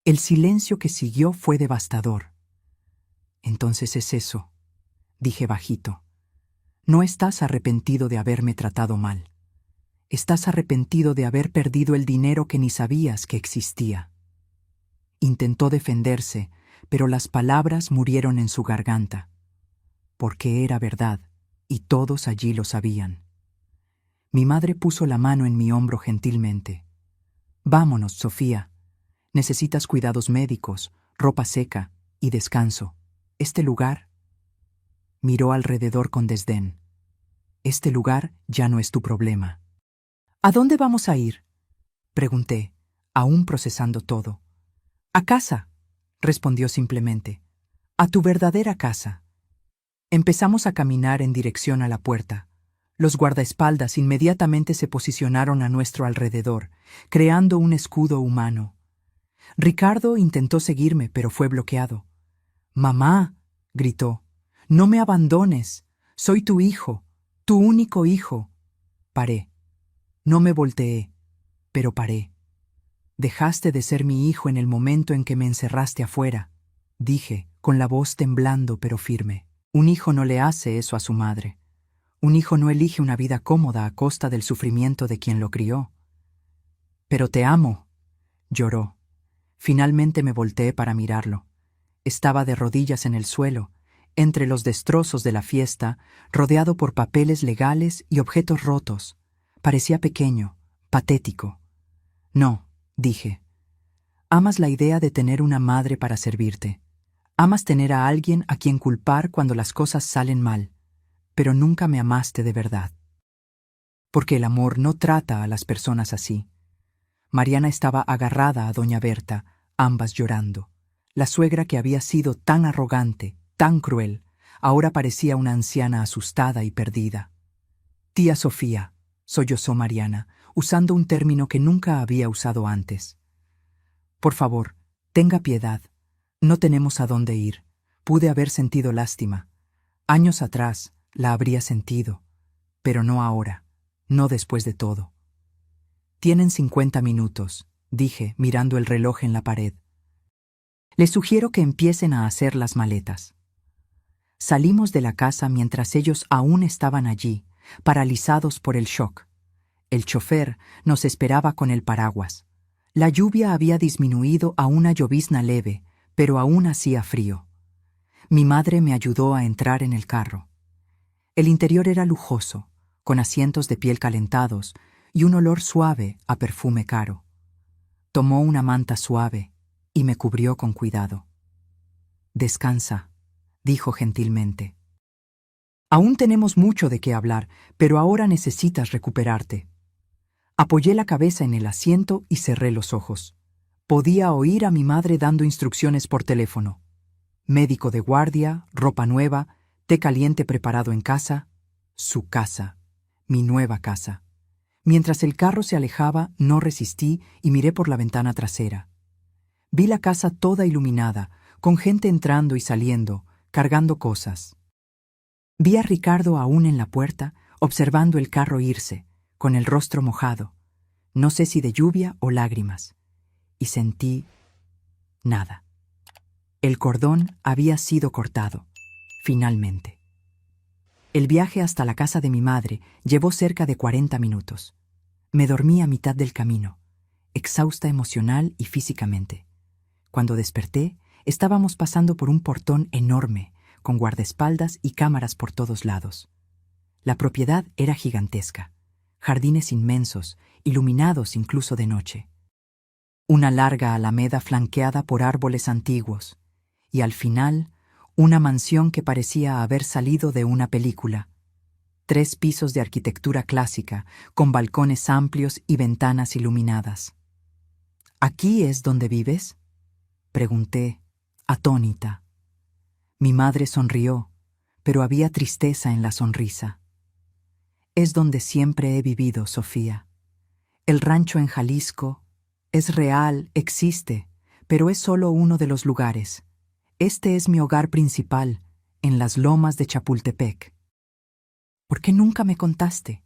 [SPEAKER 1] El silencio que siguió fue devastador. «Entonces es eso», dije bajito. «No estás arrepentido de haberme tratado mal. Estás arrepentido de haber perdido el dinero que ni sabías que existía». Intentó defenderse, pero las palabras murieron en su garganta. Porque era verdad, y todos allí lo sabían. Mi madre puso la mano en mi hombro gentilmente. «Vámonos, Sofía. Necesitas cuidados médicos, ropa seca y descanso. Este lugar...». Miró alrededor con desdén. «Este lugar ya no es tu problema». «¿A dónde vamos a ir?», pregunté, aún procesando todo. «A casa», respondió simplemente. «A tu verdadera casa». Empezamos a caminar en dirección a la puerta. Los guardaespaldas inmediatamente se posicionaron a nuestro alrededor, creando un escudo humano. Ricardo intentó seguirme, pero fue bloqueado. «Mamá», gritó, «no me abandones. Soy tu hijo, tu único hijo». Paré. No me volteé, pero paré. «Dejaste de ser mi hijo en el momento en que me encerraste afuera», dije, con la voz temblando pero firme. Un hijo no le hace eso a su madre. Un hijo no elige una vida cómoda a costa del sufrimiento de quien lo crió. «Pero te amo», Lloró. Finalmente me volteé para mirarlo. Estaba de rodillas en el suelo, entre los destrozos de la fiesta, rodeado por papeles legales y objetos rotos. Parecía pequeño, patético. No, dije. Amas la idea de tener una madre para servirte. Amas tener a alguien a quien culpar cuando las cosas salen mal, pero nunca me amaste de verdad. Porque el amor no trata a las personas así. Mariana estaba agarrada a doña Berta, ambas llorando. La suegra que había sido tan arrogante, tan cruel, ahora parecía una anciana asustada y perdida. Tía Sofía, sollozó Mariana, usando un término que nunca había usado antes. Por favor, tenga piedad. No tenemos a dónde ir. Pude haber sentido lástima. Años atrás la habría sentido, pero no ahora, no después de todo. Tienen 50 minutos, dije, mirando el reloj en la pared. Les sugiero que empiecen a hacer las maletas. Salimos de la casa mientras ellos aún estaban allí, paralizados por el shock. El chofer nos esperaba con el paraguas. La lluvia había disminuido a una llovizna leve, pero aún hacía frío. Mi madre me ayudó a entrar en el carro. El interior era lujoso, con asientos de piel calentados y un olor suave a perfume caro. Tomó una manta suave y me cubrió con cuidado. Descansa, dijo gentilmente. Aún tenemos mucho de qué hablar, pero ahora necesitas recuperarte. Apoyé la cabeza en el asiento y cerré los ojos. Podía oír a mi madre dando instrucciones por teléfono. Médico de guardia, ropa nueva, té caliente preparado en casa. Su casa, mi nueva casa. Mientras el carro se alejaba, no resistí y miré por la ventana trasera. Vi la casa toda iluminada, con gente entrando y saliendo, cargando cosas. Vi a Ricardo aún en la puerta, observando el carro irse, con el rostro mojado, no sé si de lluvia o lágrimas, y sentí nada. El cordón había sido cortado, finalmente. El viaje hasta la casa de mi madre llevó cerca de 40 minutos. Me dormí a mitad del camino, exhausta emocional y físicamente. Cuando desperté, estábamos pasando por un portón enorme, con guardaespaldas y cámaras por todos lados. La propiedad era gigantesca. Jardines inmensos, iluminados incluso de noche. Una larga alameda flanqueada por árboles antiguos, y al final, una mansión que parecía haber salido de una película. 3 pisos de arquitectura clásica, con balcones amplios y ventanas iluminadas. ¿Aquí es donde vives?, pregunté, atónita. Mi madre sonrió, pero había tristeza en la sonrisa. Es donde siempre he vivido, Sofía. El rancho en Jalisco es real, existe, pero es solo uno de los lugares. Este es mi hogar principal, en las lomas de Chapultepec. ¿Por qué nunca me contaste?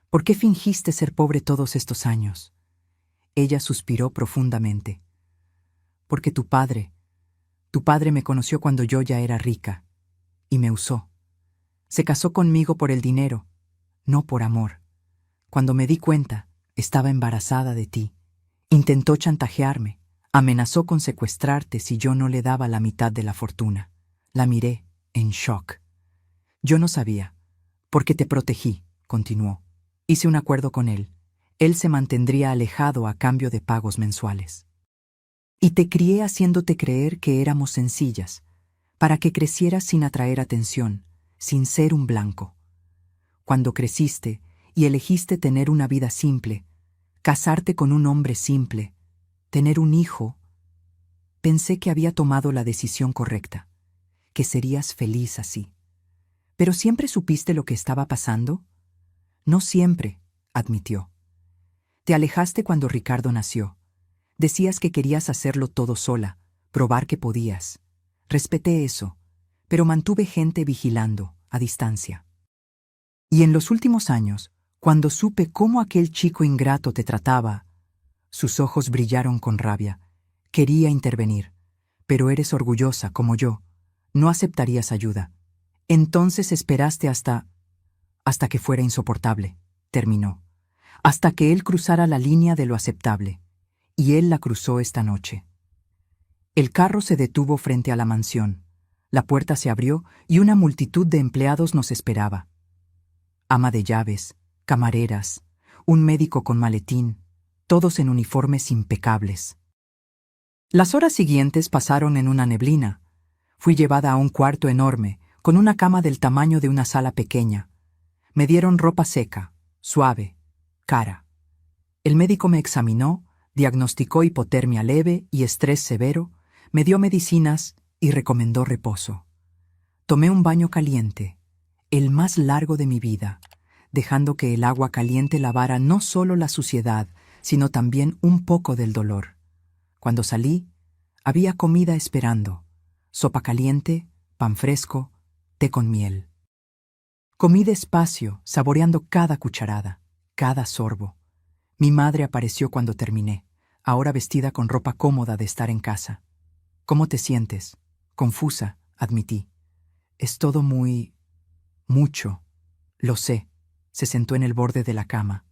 [SPEAKER 1] ¿Por qué fingiste ser pobre todos estos años? Ella suspiró profundamente. Porque tu padre me conoció cuando yo ya era rica, y me usó. Se casó conmigo por el dinero, no por amor. Cuando me di cuenta, estaba embarazada de ti. Intentó chantajearme, amenazó con secuestrarte si yo no le daba la mitad de la fortuna. La miré, en shock. Yo no sabía. Porque te protegí, continuó. Hice un acuerdo con él. Él se mantendría alejado a cambio de pagos mensuales. Y te crié haciéndote creer que éramos sencillas, para que crecieras sin atraer atención, sin ser un blanco. Cuando creciste y elegiste tener una vida simple, casarte con un hombre simple, tener un hijo, pensé que había tomado la decisión correcta, que serías feliz así. ¿Pero siempre supiste lo que estaba pasando? No siempre, admitió. Te alejaste cuando Ricardo nació. Decías que querías hacerlo todo sola, probar que podías. Respeté eso, pero mantuve gente vigilando, a distancia. Y en los últimos años, cuando supe cómo aquel chico ingrato te trataba, sus ojos brillaron con rabia. Quería intervenir, pero eres orgullosa como yo. No aceptarías ayuda. Entonces esperaste hasta que fuera insoportable, terminó. Hasta que él cruzara la línea de lo aceptable. y él la cruzó esta noche. El carro se detuvo frente a la mansión. La puerta se abrió y una multitud de empleados nos esperaba. Ama de llaves, camareras, un médico con maletín, todos en uniformes impecables. Las horas siguientes pasaron en una neblina. Fui llevada a un cuarto enorme, con una cama del tamaño de una sala pequeña. Me dieron ropa seca, suave, cara. El médico me examinó, diagnosticó hipotermia leve y estrés severo, me dio medicinas y recomendó reposo. Tomé un baño caliente, el más largo de mi vida, dejando que el agua caliente lavara no solo la suciedad, sino también un poco del dolor. Cuando salí, había comida esperando, sopa caliente, pan fresco, té con miel. Comí despacio, saboreando cada cucharada, cada sorbo. Mi madre apareció cuando terminé, ahora vestida con ropa cómoda de estar en casa. «¿Cómo te sientes?» «Confusa», admití. «Es todo mucho». «Lo sé». Se sentó en el borde de la cama.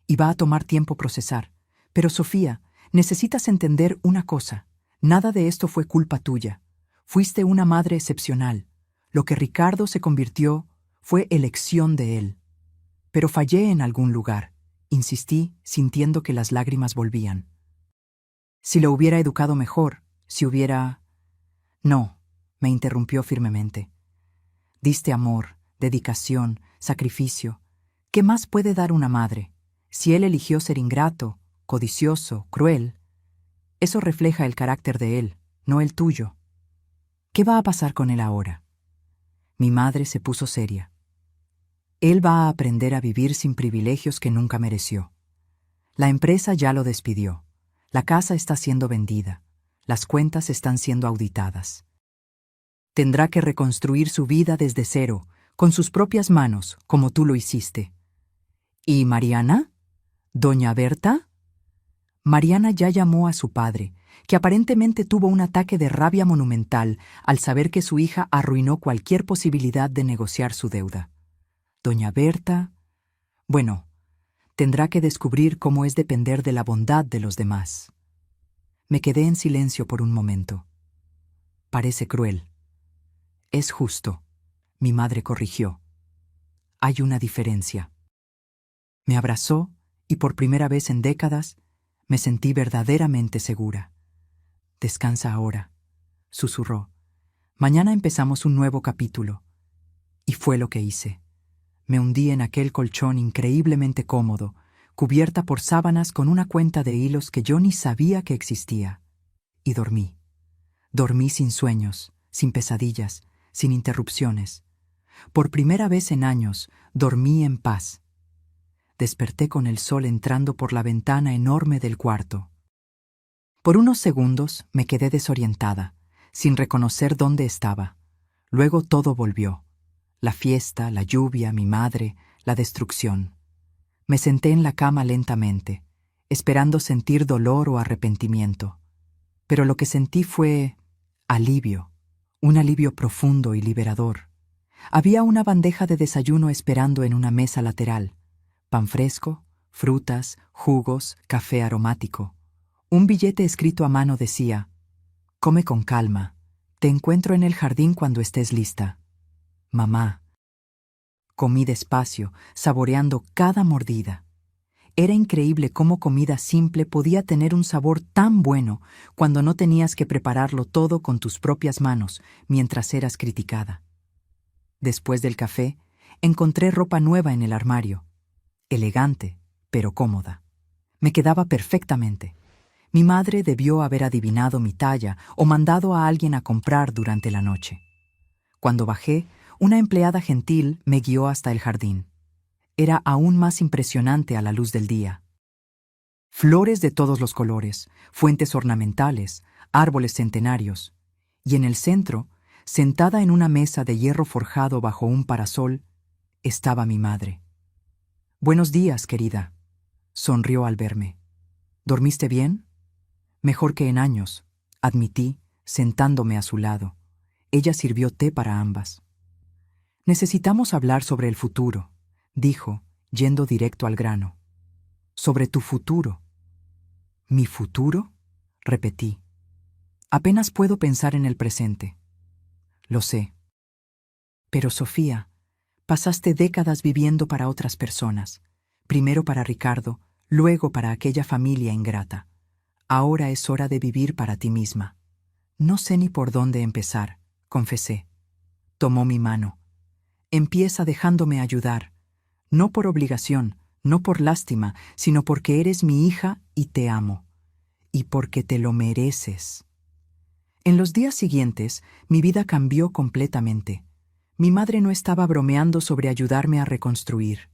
[SPEAKER 1] «Y va a tomar tiempo procesar. Pero, Sofía, necesitas entender una cosa. Nada de esto fue culpa tuya. Fuiste una madre excepcional. Lo que Ricardo se convirtió fue elección de él. Pero fallé en algún lugar», insistí, sintiendo que las lágrimas volvían. «Si lo hubiera educado mejor, si hubiera...» «No», me interrumpió firmemente. «Diste amor, dedicación, sacrificio. ¿Qué más puede dar una madre? Si él eligió ser ingrato, codicioso, cruel, eso refleja el carácter de él, no el tuyo. ¿Qué va a pasar con él ahora?» Mi madre se puso seria. «Él va a aprender a vivir sin privilegios que nunca mereció. La empresa ya lo despidió. La casa está siendo vendida. Las cuentas están siendo auditadas. Tendrá que reconstruir su vida desde cero, con sus propias manos, como tú lo hiciste». «¿Y Mariana? ¿Doña Berta?» Mariana ya llamó a su padre, que aparentemente tuvo un ataque de rabia monumental al saber que su hija arruinó cualquier posibilidad de negociar su deuda. Doña Berta... Bueno, tendrá que descubrir cómo es depender de la bondad de los demás. Me quedé en silencio por un momento. «Parece cruel». «Es justo», mi madre corrigió. «Hay una diferencia». Me abrazó y por primera vez en décadas me sentí verdaderamente segura. «Descansa ahora», susurró. «Mañana empezamos un nuevo capítulo». Y fue lo que hice. Me hundí en aquel colchón increíblemente cómodo, cubierta por sábanas con una cuenta de hilos que yo ni sabía que existía. Y dormí. Dormí sin sueños, sin pesadillas, sin interrupciones. Por primera vez en años, dormí en paz. Desperté con el sol entrando por la ventana enorme del cuarto. Por unos segundos me quedé desorientada, sin reconocer dónde estaba. Luego todo volvió. La fiesta, la lluvia, mi madre, la destrucción. Me senté en la cama lentamente, esperando sentir dolor o arrepentimiento. Pero lo que sentí fue alivio, un alivio profundo y liberador. Había una bandeja de desayuno esperando en una mesa lateral. Pan fresco, frutas, jugos, café aromático. Un billete escrito a mano decía: «Come con calma. Te encuentro en el jardín cuando estés lista. Mamá». Comí despacio, saboreando cada mordida. Era increíble cómo comida simple podía tener un sabor tan bueno cuando no tenías que prepararlo todo con tus propias manos mientras eras criticada. Después del café, encontré ropa nueva en el armario. Elegante, pero cómoda. Me quedaba perfectamente. Mi madre debió haber adivinado mi talla o mandado a alguien a comprar durante la noche. Cuando bajé, una empleada gentil me guió hasta el jardín. Era aún más impresionante a la luz del día. Flores de todos los colores, fuentes ornamentales, árboles centenarios. Y en el centro, sentada en una mesa de hierro forjado bajo un parasol, estaba mi madre. «Buenos días, querida», sonrió al verme. «¿Dormiste bien?» «Mejor que en años», admití, sentándome a su lado. Ella sirvió té para ambas. «Necesitamos hablar sobre el futuro», dijo, yendo directo al grano. «Sobre tu futuro». ¿Mi futuro? Repetí. Apenas puedo pensar en el presente. Lo sé. Pero Sofía, pasaste décadas viviendo para otras personas. Primero para Ricardo, luego para aquella familia ingrata. Ahora es hora de vivir para ti misma. No sé ni por dónde empezar, confesé. Tomó mi mano. Empieza dejándome ayudar. No por obligación, no por lástima, sino porque eres mi hija y te amo. Y porque te lo mereces. En los días siguientes, mi vida cambió completamente. Mi madre no estaba bromeando sobre ayudarme a reconstruir.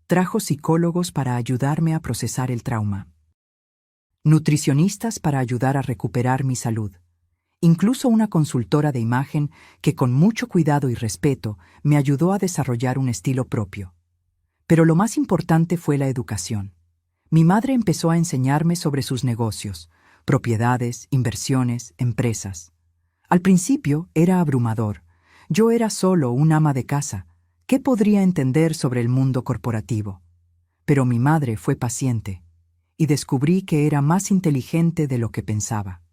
[SPEAKER 1] Trajo psicólogos para ayudarme a procesar el trauma. Nutricionistas para ayudar a recuperar mi salud. Incluso una consultora de imagen que con mucho cuidado y respeto me ayudó a desarrollar un estilo propio. Pero lo más importante fue la educación. Mi madre empezó a enseñarme sobre sus negocios, propiedades, inversiones, empresas. Al principio era abrumador. Yo era solo un ama de casa. ¿Qué podría entender sobre el mundo corporativo? Pero mi madre fue paciente, y descubrí que era más inteligente de lo que pensaba.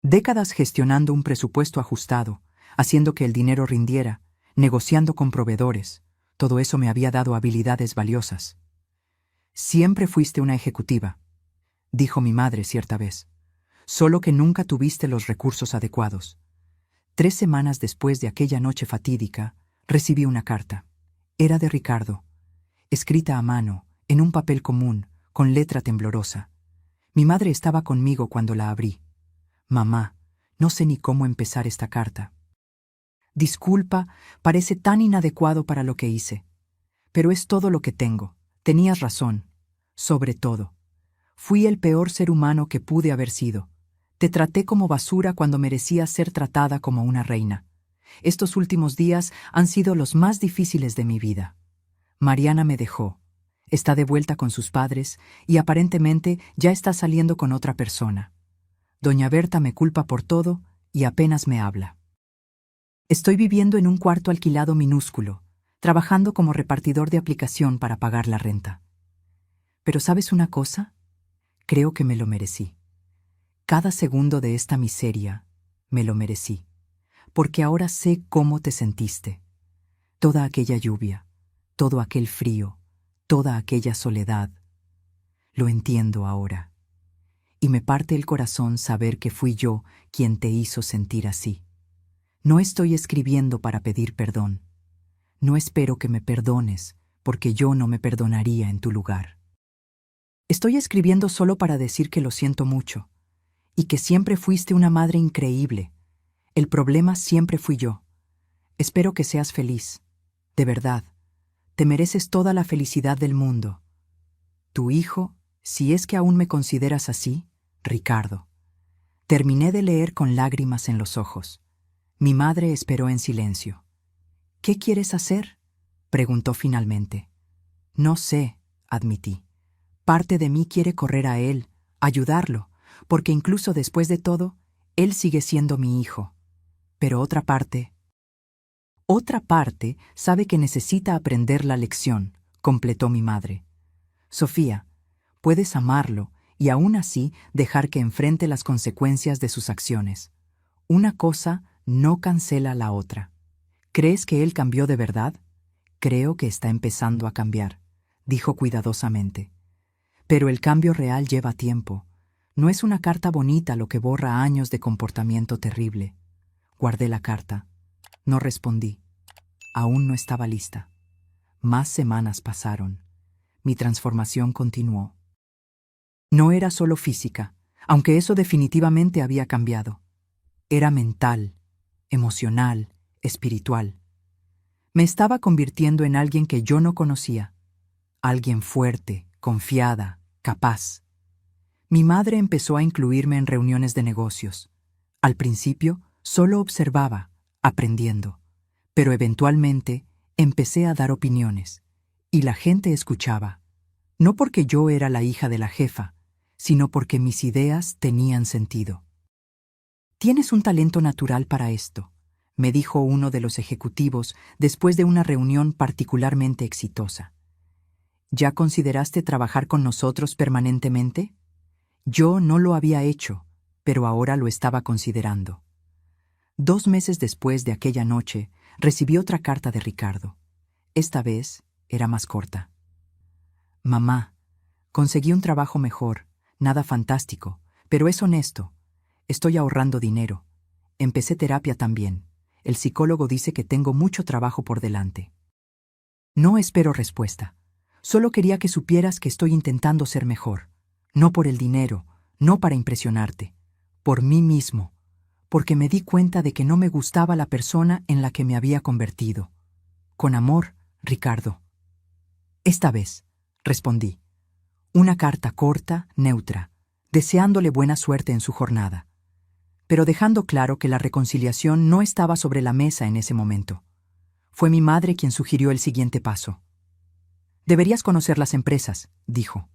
[SPEAKER 1] Décadas gestionando un presupuesto ajustado, haciendo que el dinero rindiera, negociando con proveedores, todo eso me había dado habilidades valiosas. Siempre fuiste una ejecutiva, dijo mi madre cierta vez, solo que nunca tuviste los recursos adecuados. 3 semanas después de aquella noche fatídica, recibí una carta. Era de Ricardo, escrita a mano, en un papel común, con letra temblorosa. Mi madre estaba conmigo cuando la abrí. Mamá, no sé ni cómo empezar esta carta. Disculpa, parece tan inadecuado para lo que hice. Pero es todo lo que tengo. Tenías razón. Sobre todo. Fui el peor ser humano que pude haber sido. Te traté como basura cuando merecías ser tratada como una reina. Estos últimos días han sido los más difíciles de mi vida. Mariana me dejó. Está de vuelta con sus padres y aparentemente ya está saliendo con otra persona. Doña Berta me culpa por todo y apenas me habla. Estoy viviendo en un cuarto alquilado minúsculo, trabajando como repartidor de aplicación para pagar la renta. Pero ¿sabes una cosa? Creo que me lo merecí. Cada segundo de esta miseria me lo merecí, porque ahora sé cómo te sentiste. Toda aquella lluvia, todo aquel frío, toda aquella soledad. Lo entiendo ahora. Y me parte el corazón saber que fui yo quien te hizo sentir así. No estoy escribiendo para pedir perdón. No espero que me perdones, porque yo no me perdonaría en tu lugar. Estoy escribiendo solo para decir que lo siento mucho, y que siempre fuiste una madre increíble. El problema siempre fui yo. Espero que seas feliz. De verdad, te mereces toda la felicidad del mundo. Tu hijo, si es que aún me consideras así, Ricardo. Terminé de leer con lágrimas en los ojos. Mi madre esperó en silencio. ¿Qué quieres hacer?, preguntó finalmente. No sé, admití. Parte de mí quiere correr a él, ayudarlo, porque incluso después de todo, él sigue siendo mi hijo. Pero otra parte sabe que necesita aprender la lección, completó mi madre. Sofía, puedes amarlo y aún así dejar que enfrente las consecuencias de sus acciones. Una cosa no cancela la otra. ¿Crees que él cambió de verdad? Creo que está empezando a cambiar, dijo cuidadosamente. Pero el cambio real lleva tiempo. No es una carta bonita lo que borra años de comportamiento terrible. Guardé la carta. No respondí. Aún no estaba lista. Más semanas pasaron. Mi transformación continuó. No era solo física, aunque eso definitivamente había cambiado. Era mental, emocional, espiritual. Me estaba convirtiendo en alguien que yo no conocía. Alguien fuerte, confiada, capaz. Mi madre empezó a incluirme en reuniones de negocios. Al principio, solo observaba, aprendiendo. Pero eventualmente, empecé a dar opiniones. Y la gente escuchaba. No porque yo era la hija de la jefa, sino porque mis ideas tenían sentido. Tienes un talento natural para esto, me dijo uno de los ejecutivos después de una reunión particularmente exitosa. ¿Ya consideraste trabajar con nosotros permanentemente? Yo no lo había hecho, pero ahora lo estaba considerando. 2 meses después de aquella noche, recibí otra carta de Ricardo. Esta vez era más corta. Mamá, conseguí un trabajo mejor, nada fantástico, pero es honesto. Estoy ahorrando dinero. Empecé terapia también. El psicólogo dice que tengo mucho trabajo por delante. No espero respuesta. Solo quería que supieras que estoy intentando ser mejor. No por el dinero, no para impresionarte. Por mí mismo. Porque me di cuenta de que no me gustaba la persona en la que me había convertido. Con amor, Ricardo. Esta vez, respondí. Una carta corta, neutra, deseándole buena suerte en su jornada, pero dejando claro que la reconciliación no estaba sobre la mesa en ese momento. Fue mi madre quien sugirió el siguiente paso. Deberías conocer las empresas, dijo.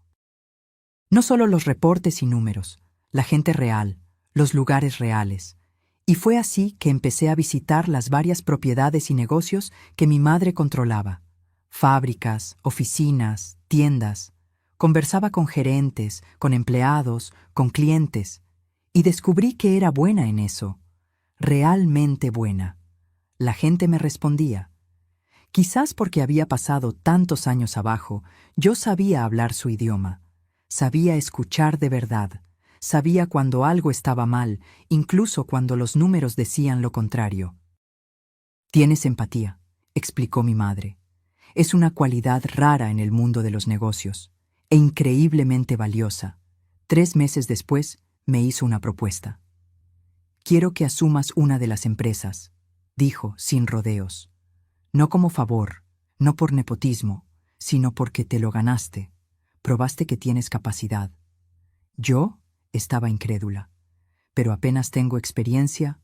[SPEAKER 1] No solo los reportes y números, la gente real, los lugares reales. Y fue así que empecé a visitar las varias propiedades y negocios que mi madre controlaba. Fábricas, oficinas, tiendas. Conversaba con gerentes, con empleados, con clientes. Y descubrí que era buena en eso. Realmente buena. La gente me respondía. Quizás porque había pasado tantos años abajo, yo sabía hablar su idioma. Sabía escuchar de verdad. Sabía cuando algo estaba mal, incluso cuando los números decían lo contrario. Tienes empatía, explicó mi madre. Es una cualidad rara en el mundo de los negocios, e increíblemente valiosa. 3 meses después, me hizo una propuesta. Quiero que asumas una de las empresas, dijo, sin rodeos. No como favor, no por nepotismo, sino porque te lo ganaste. Probaste que tienes capacidad. Yo estaba incrédula. Pero apenas tengo experiencia.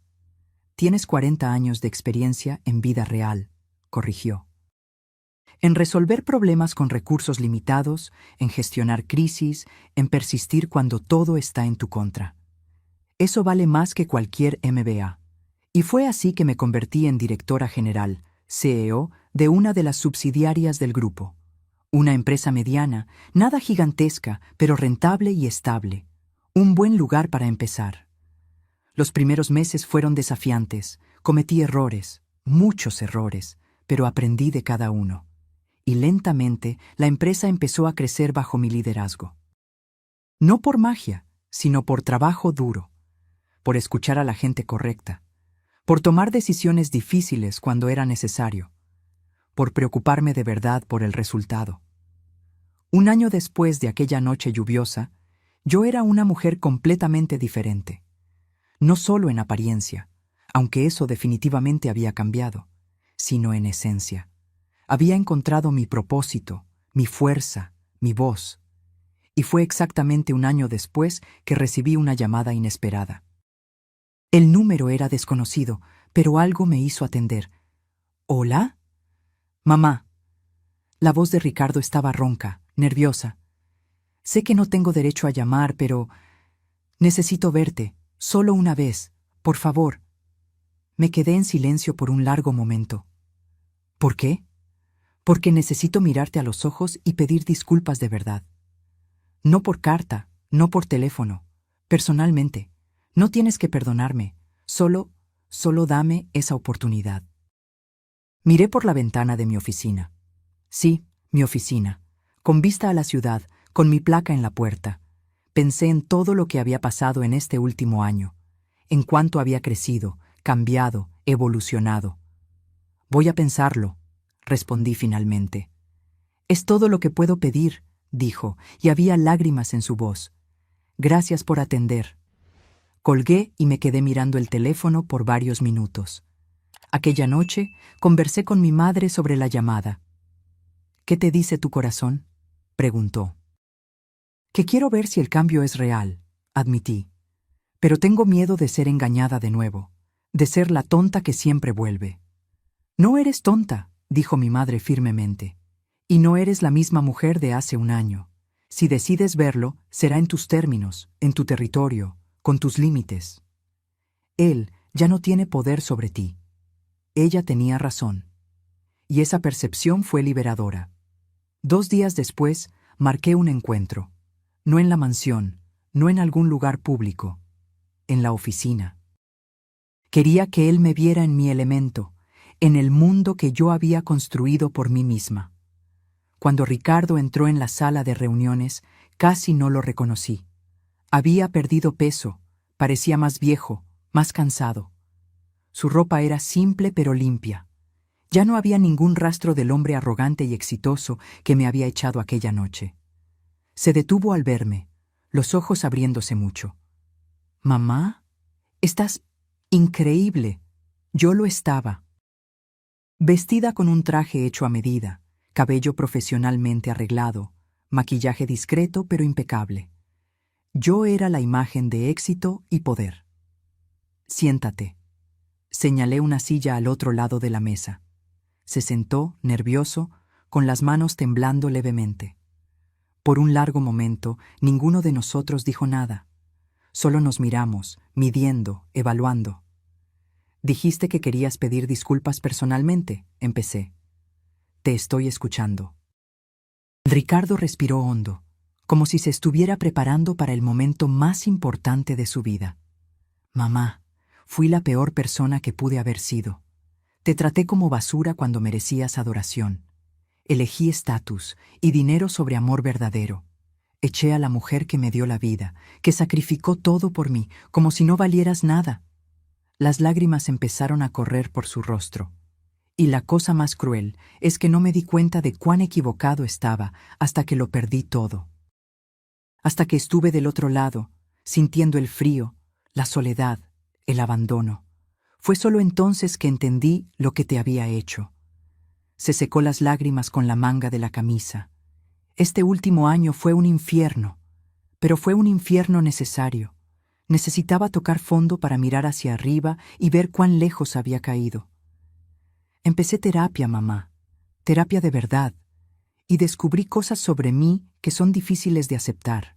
[SPEAKER 1] Tienes 40 años de experiencia en vida real, corrigió. En resolver problemas con recursos limitados, en gestionar crisis, en persistir cuando todo está en tu contra. Eso vale más que cualquier MBA. Y fue así que me convertí en directora general, CEO, de una de las subsidiarias del grupo. Una empresa mediana, nada gigantesca, pero rentable y estable. Un buen lugar para empezar. Los primeros meses fueron desafiantes. Cometí errores, muchos errores, pero aprendí de cada uno. Y lentamente la empresa empezó a crecer bajo mi liderazgo. No por magia, sino por trabajo duro, por escuchar a la gente correcta, por tomar decisiones difíciles cuando era necesario, por preocuparme de verdad por el resultado. Un año después de aquella noche lluviosa, yo era una mujer completamente diferente. No solo en apariencia, aunque eso definitivamente había cambiado, sino en esencia. Había encontrado mi propósito, mi fuerza, mi voz. Y fue exactamente un año después que recibí una llamada inesperada. El número era desconocido, pero algo me hizo atender. ¿Hola? Mamá. La voz de Ricardo estaba ronca, nerviosa. Sé que no tengo derecho a llamar, pero necesito verte, solo una vez, por favor. Me quedé en silencio por un largo momento. ¿Por qué? Porque necesito mirarte a los ojos y pedir disculpas de verdad. No por carta, no por teléfono, personalmente. No tienes que perdonarme, solo dame esa oportunidad. Miré por la ventana de mi oficina. Sí, mi oficina, con vista a la ciudad, con mi placa en la puerta. Pensé en todo lo que había pasado en este último año, en cuánto había crecido, cambiado, evolucionado. Voy a pensarlo, respondí finalmente. Es todo lo que puedo pedir, dijo, y había lágrimas en su voz. Gracias por atender. Colgué y me quedé mirando el teléfono por varios minutos. Aquella noche conversé con mi madre sobre la llamada. ¿Qué te dice tu corazón?, preguntó. Que quiero ver si el cambio es real, admití. Pero tengo miedo de ser engañada de nuevo, de ser la tonta que siempre vuelve. No eres tonta, dijo mi madre firmemente. Y no eres la misma mujer de hace un año. Si decides verlo, será en tus términos, en tu territorio, con tus límites. Él ya no tiene poder sobre ti. Ella tenía razón. Y esa percepción fue liberadora. 2 días después, marqué un encuentro. No en la mansión, no en algún lugar público, en la oficina. Quería que él me viera en mi elemento, en el mundo que yo había construido por mí misma. Cuando Ricardo entró en la sala de reuniones, casi no lo reconocí. Había perdido peso, parecía más viejo, más cansado. Su ropa era simple pero limpia. Ya no había ningún rastro del hombre arrogante y exitoso que me había echado aquella noche. Se detuvo al verme, los ojos abriéndose mucho. «Mamá, estás increíble». Yo lo estaba. Vestida con un traje hecho a medida, cabello profesionalmente arreglado, maquillaje discreto pero impecable. Yo era la imagen de éxito y poder. «Siéntate». Señalé una silla al otro lado de la mesa. Se sentó, nervioso, con las manos temblando levemente. Por un largo momento, ninguno de nosotros dijo nada. Solo nos miramos, midiendo, evaluando. «Dijiste que querías pedir disculpas personalmente», empecé. «Te estoy escuchando». Ricardo respiró hondo, como si se estuviera preparando para el momento más importante de su vida. «Mamá, fui la peor persona que pude haber sido. Te traté como basura cuando merecías adoración. Elegí estatus y dinero sobre amor verdadero. Eché a la mujer que me dio la vida, que sacrificó todo por mí, como si no valieras nada». Las lágrimas empezaron a correr por su rostro. Y la cosa más cruel es que no me di cuenta de cuán equivocado estaba hasta que lo perdí todo. Hasta que estuve del otro lado, sintiendo el frío, la soledad, el abandono. Fue solo entonces que entendí lo que te había hecho. Se secó las lágrimas con la manga de la camisa. Este último año fue un infierno, pero fue un infierno necesario. Necesitaba tocar fondo para mirar hacia arriba y ver cuán lejos había caído. Empecé terapia, mamá, terapia de verdad, y descubrí cosas sobre mí que son difíciles de aceptar.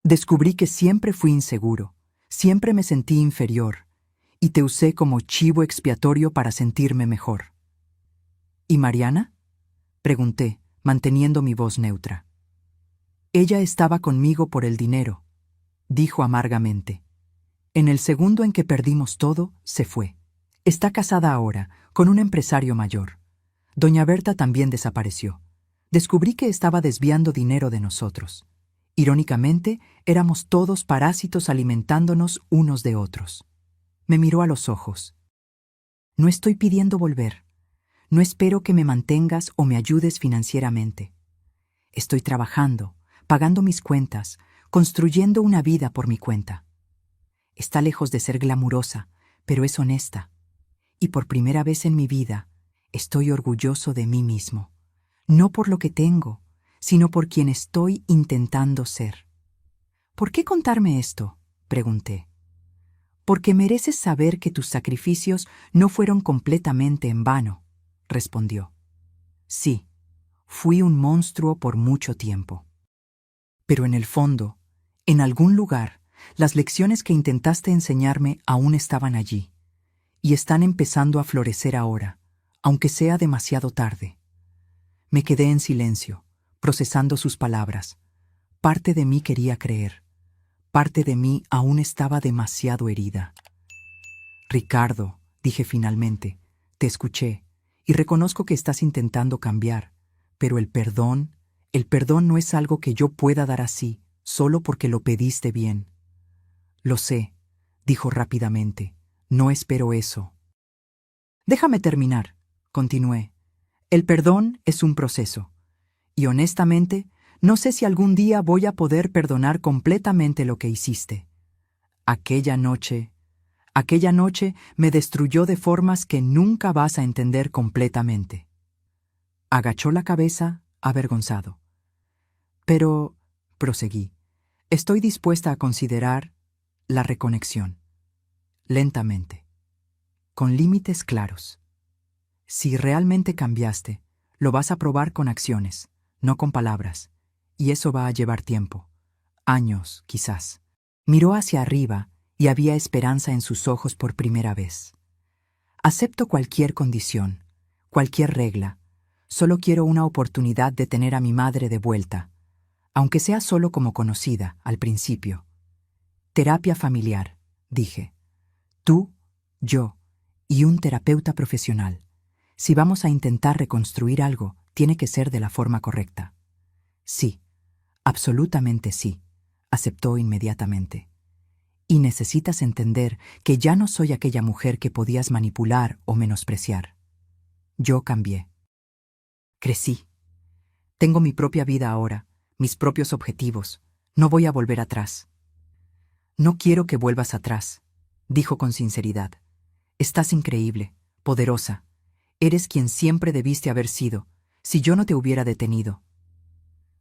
[SPEAKER 1] Descubrí que siempre fui inseguro, siempre me sentí inferior, y te usé como chivo expiatorio para sentirme mejor. ¿Y Mariana?, pregunté, manteniendo mi voz neutra. «Ella estaba conmigo por el dinero», dijo amargamente. «En el segundo en que perdimos todo, se fue. Está casada ahora, con un empresario mayor. Doña Berta también desapareció. Descubrí que estaba desviando dinero de nosotros. Irónicamente, éramos todos parásitos alimentándonos unos de otros». Me miró a los ojos. «No estoy pidiendo volver. No espero que me mantengas o me ayudes financieramente. Estoy trabajando, pagando mis cuentas, construyendo una vida por mi cuenta. Está lejos de ser glamurosa, pero es honesta. Y por primera vez en mi vida, estoy orgulloso de mí mismo. No por lo que tengo, sino por quien estoy intentando ser». «¿Por qué contarme esto?», pregunté. «Porque mereces saber que tus sacrificios no fueron completamente en vano», respondió. «Sí, fui un monstruo por mucho tiempo. Pero en el fondo, en algún lugar, las lecciones que intentaste enseñarme aún estaban allí, y están empezando a florecer ahora, aunque sea demasiado tarde». Me quedé en silencio, procesando sus palabras. Parte de mí quería creer. Parte de mí aún estaba demasiado herida. «Ricardo», dije finalmente, «te escuché, y reconozco que estás intentando cambiar, pero el perdón no es algo que yo pueda dar así, solo porque lo pediste bien». «Lo sé», dijo rápidamente, «no espero eso». «Déjame terminar», continué. «El perdón es un proceso, y honestamente, no sé si algún día voy a poder perdonar completamente lo que hiciste. Aquella noche me destruyó de formas que nunca vas a entender completamente». Agachó la cabeza, avergonzado. «Pero», proseguí, «estoy dispuesta a considerar la reconexión. Lentamente. Con límites claros. Si realmente cambiaste, lo vas a probar con acciones, no con palabras, y eso va a llevar tiempo. Años, quizás». Miró hacia arriba y había esperanza en sus ojos por primera vez. «Acepto cualquier condición, cualquier regla. Solo quiero una oportunidad de tener a mi madre de vuelta. aunque sea solo como conocida, al principio. Terapia familiar, dije. Tú, yo y un terapeuta profesional. Si vamos a intentar reconstruir algo, tiene que ser de la forma correcta. Sí, absolutamente sí, aceptó inmediatamente. Y necesitas entender que ya no soy aquella mujer que podías manipular o menospreciar. Yo cambié. Crecí. Tengo mi propia vida ahora, mis propios objetivos. No voy a volver atrás. No quiero que vuelvas atrás, dijo con sinceridad. Estás increíble, poderosa. Eres quien siempre debiste haber sido, si yo no te hubiera detenido.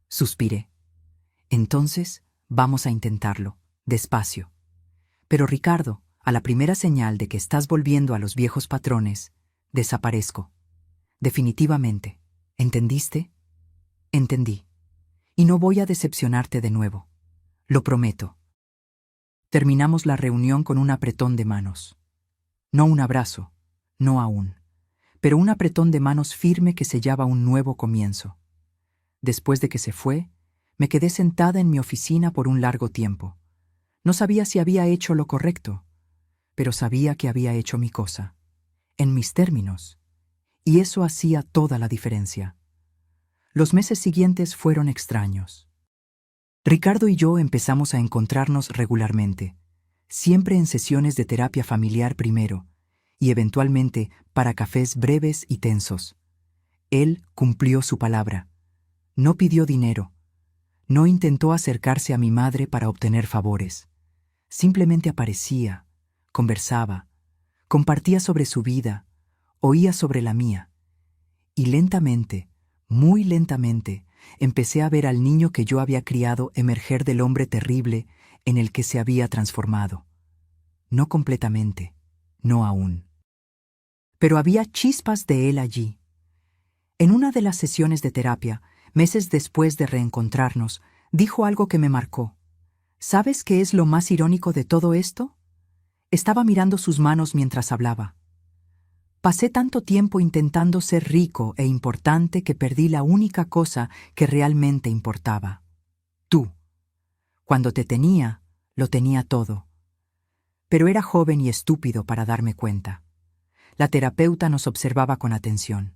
[SPEAKER 1] Suspiré. Entonces, vamos a intentarlo, despacio. Pero Ricardo, a la primera señal de que estás volviendo a los viejos patrones, desaparezco. Definitivamente. ¿Entendiste? Entendí. Y no voy a decepcionarte de nuevo. Lo prometo. Terminamos la reunión con un apretón de manos. No un abrazo, no aún, pero un apretón de manos firme que sellaba un nuevo comienzo. Después de que se fue, me quedé sentada en mi oficina por un largo tiempo. No sabía si había hecho lo correcto, pero sabía que había hecho mi cosa, en mis términos, y eso hacía toda la diferencia. Los meses siguientes fueron extraños. Ricardo y yo empezamos a encontrarnos regularmente, siempre en sesiones de terapia familiar primero, y eventualmente para cafés breves y tensos. Él cumplió su palabra. No pidió dinero. No intentó acercarse a mi madre para obtener favores. Simplemente aparecía, conversaba, compartía sobre su vida, oía sobre la mía. Y lentamente, muy lentamente, empecé a ver al niño que yo había criado emerger del hombre terrible en el que se había transformado. No completamente, no aún. Pero había chispas de él allí. En una de las sesiones de terapia, meses después de reencontrarnos, dijo algo que me marcó. ¿Sabes qué es lo más irónico de todo esto? Estaba mirando sus manos mientras hablaba. Pasé tanto tiempo intentando ser rico e importante que perdí la única cosa que realmente importaba. Tú. Cuando te tenía, lo tenía todo. Pero era joven y estúpido para darme cuenta. La terapeuta nos observaba con atención.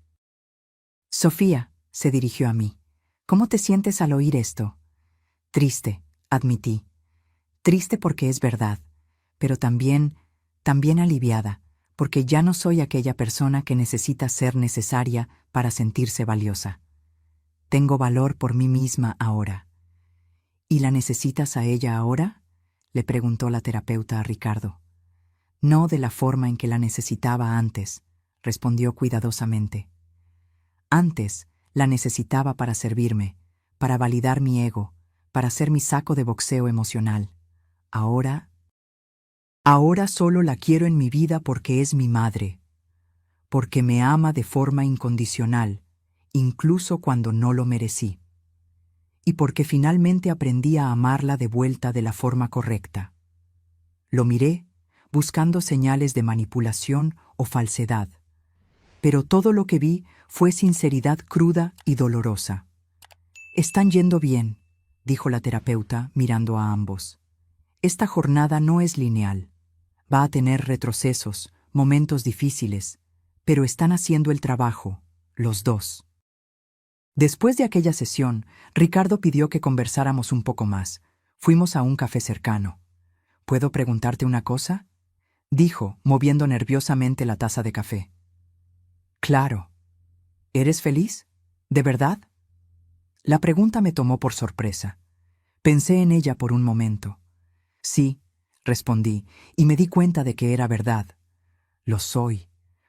[SPEAKER 1] Sofía, se dirigió a mí. ¿Cómo te sientes al oír esto? Triste, admití. Triste porque es verdad, pero también aliviada, porque ya no soy aquella persona que necesita ser necesaria para sentirse valiosa. Tengo valor por mí misma ahora. ¿Y la necesitas a ella ahora?, le preguntó la terapeuta a Ricardo. No de la forma en que la necesitaba antes, respondió cuidadosamente. Antes la necesitaba para servirme, para validar mi ego, para ser mi saco de boxeo emocional. Ahora solo la quiero en mi vida porque es mi madre, porque me ama de forma incondicional, incluso cuando no lo merecí, y porque finalmente aprendí a amarla de vuelta de la forma correcta. Lo miré, buscando señales de manipulación o falsedad, pero todo lo que vi fue sinceridad cruda y dolorosa. Están yendo bien, dijo la terapeuta mirando a ambos. Esta jornada no es lineal. Va a tener retrocesos, momentos difíciles, pero están haciendo el trabajo, los dos. Después de aquella sesión, Ricardo pidió que conversáramos un poco más. Fuimos a un café cercano. ¿Puedo preguntarte una cosa?, dijo, moviendo nerviosamente la taza de café. Claro. ¿Eres feliz? ¿De verdad? La pregunta me tomó por sorpresa. Pensé en ella por un momento. Sí, respondí, y me di cuenta de que era verdad. Lo soy.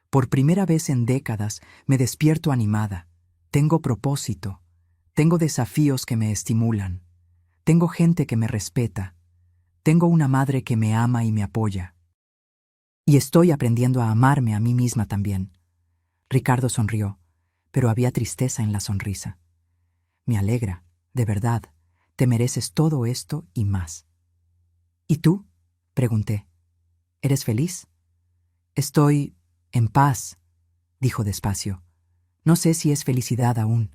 [SPEAKER 1] Por primera vez en décadas me despierto animada. Tengo propósito. Tengo desafíos que me estimulan. Tengo gente que me respeta. Tengo una madre que me ama y me apoya. Y estoy aprendiendo a amarme a mí misma también. Ricardo sonrió, pero había tristeza en la sonrisa. Me alegra, de verdad. Te mereces todo esto y más. ¿Y tú?, pregunté. ¿Eres feliz? Estoy en paz, dijo despacio. No sé si es felicidad aún,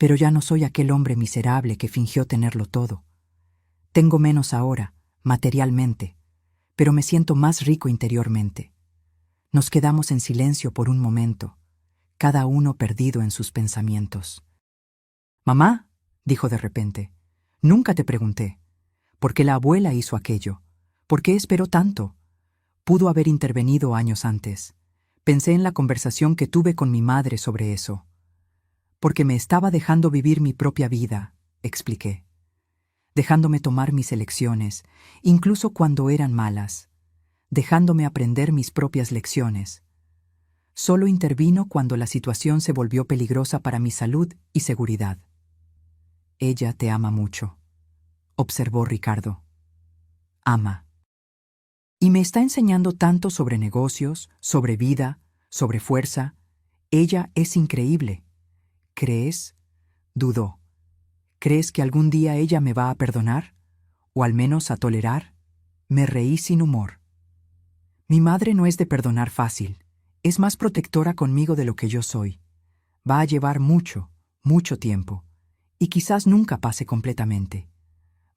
[SPEAKER 1] Pero ya no soy aquel hombre miserable que fingió tenerlo todo. Tengo menos ahora, materialmente, pero me siento más rico interiormente. Nos quedamos en silencio por un momento, cada uno perdido en sus pensamientos. «Mamá», dijo de repente, «nunca te pregunté. ¿Por qué la abuela hizo aquello? ¿Por qué esperó tanto? Pudo haber intervenido años antes. Pensé en la conversación que tuve con mi madre sobre eso. Porque me estaba dejando vivir mi propia vida», expliqué. Dejándome tomar mis elecciones, incluso cuando eran malas. Dejándome aprender mis propias lecciones. Solo intervino cuando la situación se volvió peligrosa para mi salud y seguridad. «Ella te ama mucho», observó Ricardo. «Ama. Y me está enseñando tanto sobre negocios, sobre vida, sobre fuerza. Ella es increíble. ¿Crees?», dudó. «¿Crees que algún día ella me va a perdonar? ¿O al menos a tolerar?». Me reí sin humor. «Mi madre no es de perdonar fácil. Es más protectora conmigo de lo que yo soy. Va a llevar mucho, mucho tiempo. Y quizás nunca pase completamente.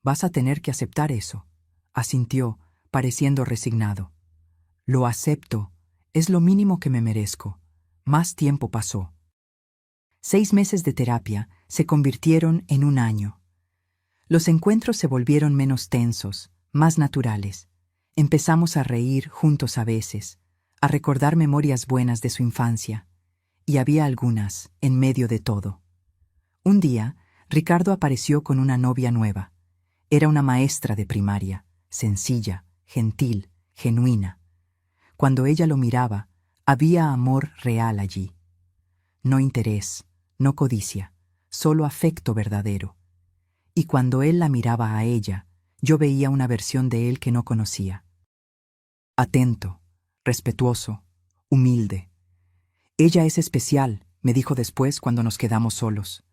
[SPEAKER 1] Vas a tener que aceptar eso», asintió, pareciendo resignado. «Lo acepto. Es lo mínimo que me merezco». Más tiempo pasó. 6 meses de terapia se convirtieron en un año. Los encuentros se volvieron menos tensos, más naturales. Empezamos a reír juntos a veces, a recordar memorias buenas de su infancia. Y había algunas, en medio de todo. Un día, Ricardo apareció con una novia nueva. Era una maestra de primaria, sencilla, gentil, genuina. Cuando ella lo miraba, había amor real allí. No interés, no codicia, solo afecto verdadero. Y cuando él la miraba a ella, yo veía una versión de él que no conocía. Atento, respetuoso, humilde. «Ella es especial», me dijo después cuando nos quedamos solos.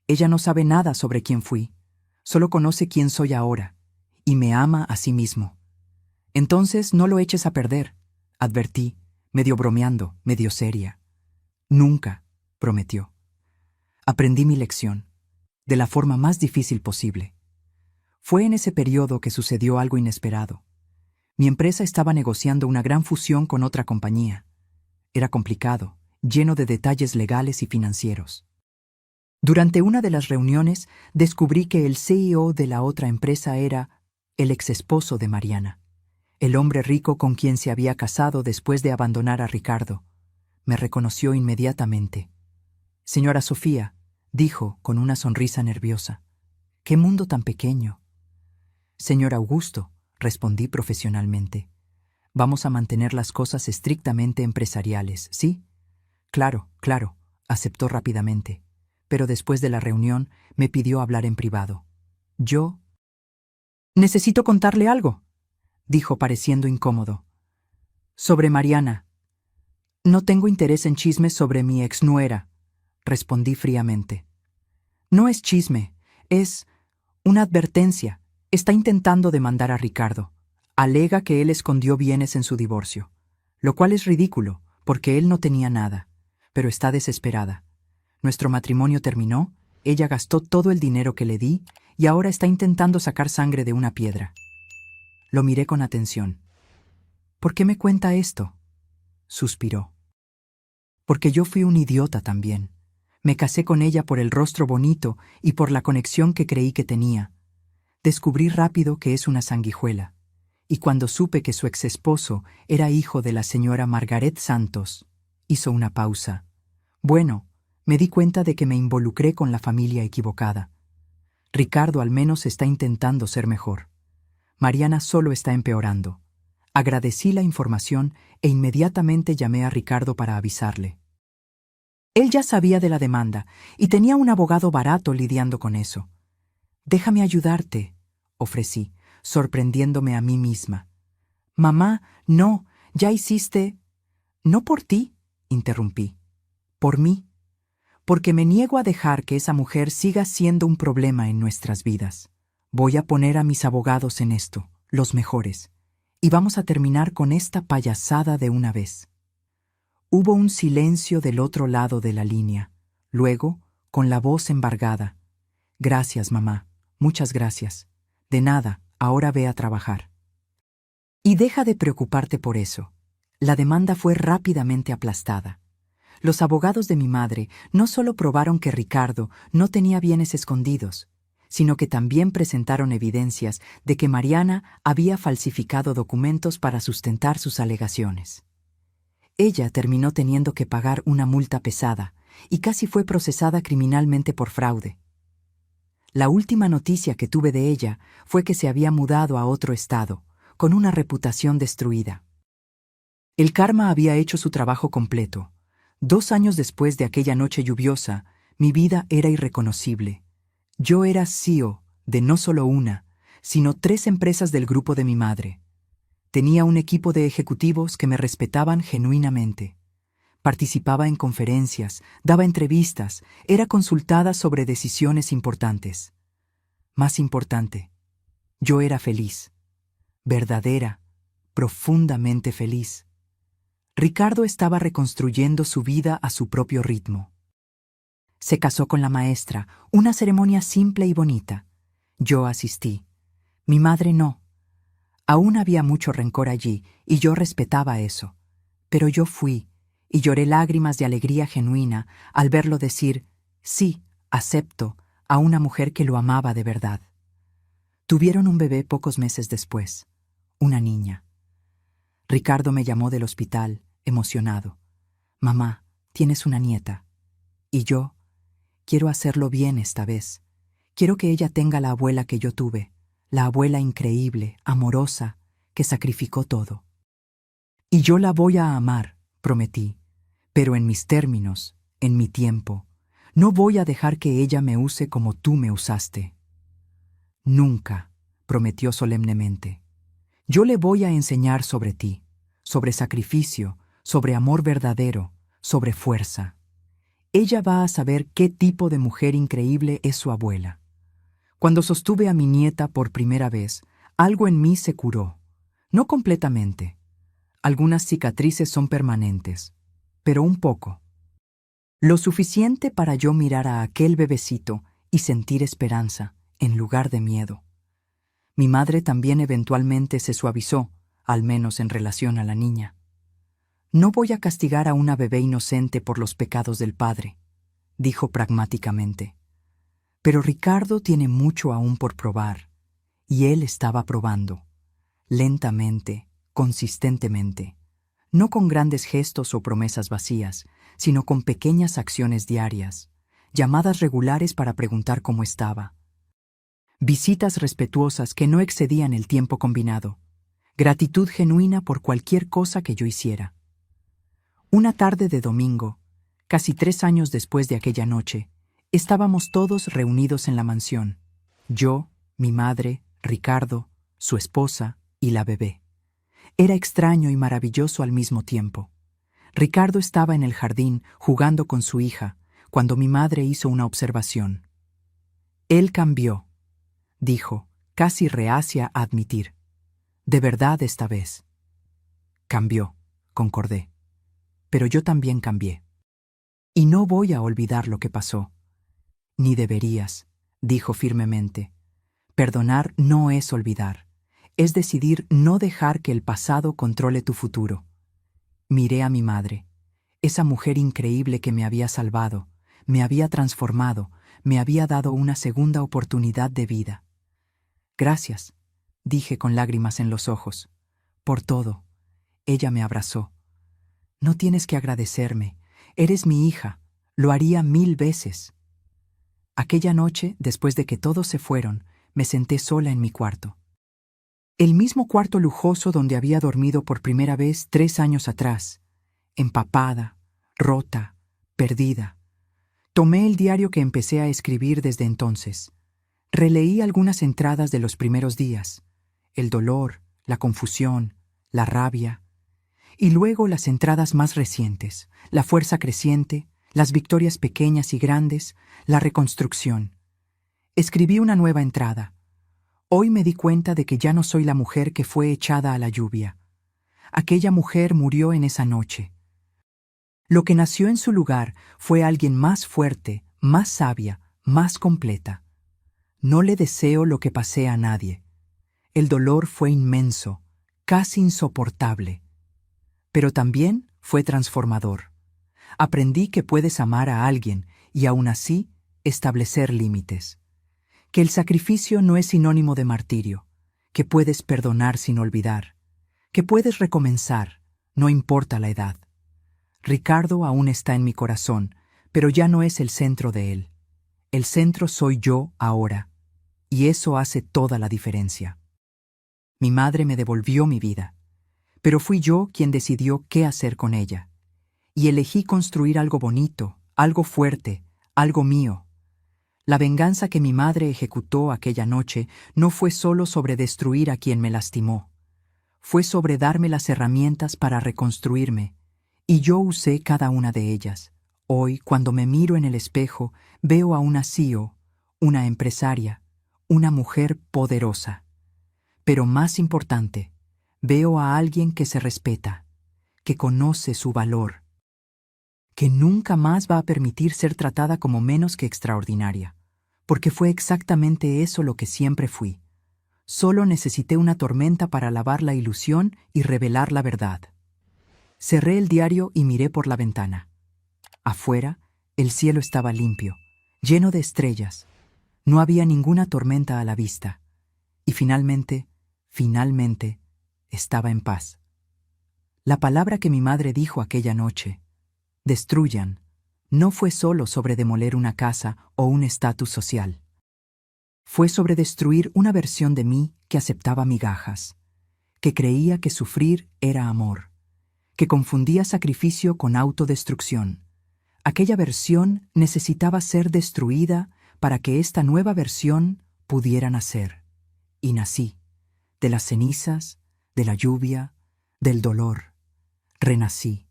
[SPEAKER 1] «Ella no sabe nada sobre quién fui, solo conoce quién soy ahora, y me ama a sí mismo. Entonces no lo eches a perder», advertí, medio bromeando, medio seria. «Nunca», prometió. Aprendí mi lección, de la forma más difícil posible. Fue en ese periodo que sucedió algo inesperado. Mi empresa estaba negociando una gran fusión con otra compañía. Era complicado, lleno de detalles legales y financieros. Durante una de las reuniones descubrí que el CEO de la otra empresa era el exesposo de Mariana, el hombre rico con quien se había casado después de abandonar a Ricardo. Me reconoció inmediatamente. «Señora Sofía», dijo con una sonrisa nerviosa, «¿qué mundo tan pequeño?». «Señor Augusto», respondí profesionalmente, «vamos a mantener las cosas estrictamente empresariales, ¿sí?». «Claro, claro», aceptó rápidamente, pero después de la reunión me pidió hablar en privado. Yo... «Necesito contarle algo», dijo pareciendo incómodo. «Sobre Mariana». «No tengo interés en chismes sobre mi exnuera», respondí fríamente. «No es chisme, es una advertencia. Está intentando demandar a Ricardo. Alega que él escondió bienes en su divorcio, lo cual es ridículo, porque él no tenía nada, pero está desesperada. Nuestro matrimonio terminó, ella gastó todo el dinero que le di y ahora está intentando sacar sangre de una piedra». Lo miré con atención. «¿Por qué me cuenta esto?», suspiró. «Porque yo fui un idiota también. Me casé con ella por el rostro bonito y por la conexión que creí que tenía. Descubrí rápido que es una sanguijuela, y cuando supe que su exesposo era hijo de la señora Margaret Santos, hizo una pausa. Bueno, me di cuenta de que me involucré con la familia equivocada. Ricardo al menos está intentando ser mejor. Mariana solo está empeorando. Agradecí la información e inmediatamente llamé a Ricardo para avisarle. Él ya sabía de la demanda y tenía un abogado barato lidiando con eso. «Déjame ayudarte», ofrecí, sorprendiéndome a mí misma. «Mamá, no, ya hiciste...». «No por ti», interrumpí, «por mí. Porque me niego a dejar que esa mujer siga siendo un problema en nuestras vidas. Voy a poner a mis abogados en esto, los mejores, y vamos a terminar con esta payasada de una vez». Hubo un silencio del otro lado de la línea. Luego, con la voz embargada. Gracias, mamá, muchas gracias. De nada, ahora ve a trabajar. Y deja de preocuparte por eso. La demanda fue rápidamente aplastada. Los abogados de mi madre no solo probaron que Ricardo no tenía bienes escondidos, sino que también presentaron evidencias de que Mariana había falsificado documentos para sustentar sus alegaciones. Ella terminó teniendo que pagar una multa pesada y casi fue procesada criminalmente por fraude. La última noticia que tuve de ella fue que se había mudado a otro estado, con una reputación destruida. El karma había hecho su trabajo completo. 2 años después de aquella noche lluviosa, mi vida era irreconocible. Yo era CEO de no solo una, sino 3 empresas del grupo de mi madre. Tenía un equipo de ejecutivos que me respetaban genuinamente. Participaba en conferencias, daba entrevistas, era consultada sobre decisiones importantes. Más importante, yo era feliz. Verdadera, profundamente feliz. Ricardo estaba reconstruyendo su vida a su propio ritmo. Se casó con la maestra, una ceremonia simple y bonita. Yo asistí. Mi madre no. Aún había mucho rencor allí, y yo respetaba eso. Pero yo fui, y lloré lágrimas de alegría genuina al verlo decir, sí, acepto, a una mujer que lo amaba de verdad. Tuvieron un bebé pocos meses después, una niña. Ricardo me llamó del hospital, emocionado. Mamá, tienes una nieta. Y yo, quiero hacerlo bien esta vez. Quiero que ella tenga la abuela que yo tuve, la abuela increíble, amorosa, que sacrificó todo. Y yo la voy a amar, prometí, pero en mis términos, en mi tiempo. No voy a dejar que ella me use como tú me usaste. Nunca, prometió solemnemente. Yo le voy a enseñar sobre ti, sobre sacrificio, sobre amor verdadero, sobre fuerza. Ella va a saber qué tipo de mujer increíble es su abuela. Cuando sostuve a mi nieta por primera vez, algo en mí se curó. No completamente. Algunas cicatrices son permanentes, pero un poco. Lo suficiente para yo mirar a aquel bebecito y sentir esperanza, en lugar de miedo. Mi madre también eventualmente se suavizó, al menos en relación a la niña. No voy a castigar a una bebé inocente por los pecados del padre, dijo pragmáticamente. Pero Ricardo tiene mucho aún por probar, y él estaba probando, lentamente, consistentemente, no con grandes gestos o promesas vacías, sino con pequeñas acciones diarias, llamadas regulares para preguntar cómo estaba. Visitas respetuosas que no excedían el tiempo combinado, gratitud genuina por cualquier cosa que yo hiciera. Una tarde de domingo, casi 3 años después de aquella noche, estábamos todos reunidos en la mansión. Yo, mi madre, Ricardo, su esposa y la bebé. Era extraño y maravilloso al mismo tiempo. Ricardo estaba en el jardín jugando con su hija cuando mi madre hizo una observación. Él cambió, dijo, casi reacia a admitir. De verdad esta vez. Cambió, concordé. Pero yo también cambié. Y no voy a olvidar lo que pasó. Ni deberías, dijo firmemente. Perdonar no es olvidar. Es decidir no dejar que el pasado controle tu futuro. Miré a mi madre, esa mujer increíble que me había salvado, me había transformado, me había dado una segunda oportunidad de vida. Gracias, dije con lágrimas en los ojos. Por todo. Ella me abrazó. No tienes que agradecerme. Eres mi hija. Lo haría 1000 veces. Aquella noche, después de que todos se fueron, me senté sola en mi cuarto. El mismo cuarto lujoso donde había dormido por primera vez 3 años atrás. Empapada, rota, perdida. Tomé el diario que empecé a escribir desde entonces. Releí algunas entradas de los primeros días. El dolor, la confusión, la rabia. Y luego las entradas más recientes, la fuerza creciente, las victorias pequeñas y grandes, la reconstrucción. Escribí una nueva entrada. Hoy me di cuenta de que ya no soy la mujer que fue echada a la lluvia. Aquella mujer murió en esa noche. Lo que nació en su lugar fue alguien más fuerte, más sabia, más completa. No le deseo lo que pasé a nadie. El dolor fue inmenso, casi insoportable. Pero también fue transformador. Aprendí que puedes amar a alguien y aún así establecer límites. Que el sacrificio no es sinónimo de martirio, que puedes perdonar sin olvidar, que puedes recomenzar, no importa la edad. Ricardo aún está en mi corazón, pero ya no es el centro de él. El centro soy yo ahora, y eso hace toda la diferencia. Mi madre me devolvió mi vida, pero fui yo quien decidió qué hacer con ella. Y elegí construir algo bonito, algo fuerte, algo mío. La venganza que mi madre ejecutó aquella noche no fue solo sobre destruir a quien me lastimó. Fue sobre darme las herramientas para reconstruirme, y yo usé cada una de ellas. Hoy, cuando me miro en el espejo, veo a una CEO, una empresaria, una mujer poderosa. Pero más importante, veo a alguien que se respeta, que conoce su valor, que nunca más va a permitir ser tratada como menos que extraordinaria, porque fue exactamente eso lo que siempre fui. Solo necesité una tormenta para lavar la ilusión y revelar la verdad. Cerré el diario y miré por la ventana. Afuera, el cielo estaba limpio, lleno de estrellas. No había ninguna tormenta a la vista. Y finalmente, estaba en paz. La palabra que mi madre dijo aquella noche, destruyan, no fue solo sobre demoler una casa o un estatus social. Fue sobre destruir una versión de mí que aceptaba migajas, que creía que sufrir era amor, que confundía sacrificio con autodestrucción. Aquella versión necesitaba ser destruida para que esta nueva versión pudiera nacer. Y nací, de las cenizas, de la lluvia, del dolor. Renací,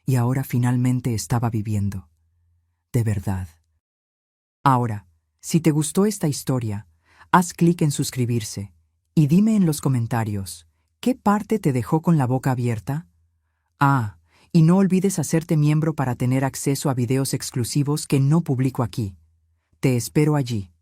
[SPEAKER 1] y ahora finalmente estaba viviendo. De verdad. Ahora, si te gustó esta historia, haz clic en suscribirse y dime en los comentarios, ¿qué parte te dejó con la boca abierta? Ah, y no olvides hacerte miembro para tener acceso a videos exclusivos que no publico aquí. Te espero allí.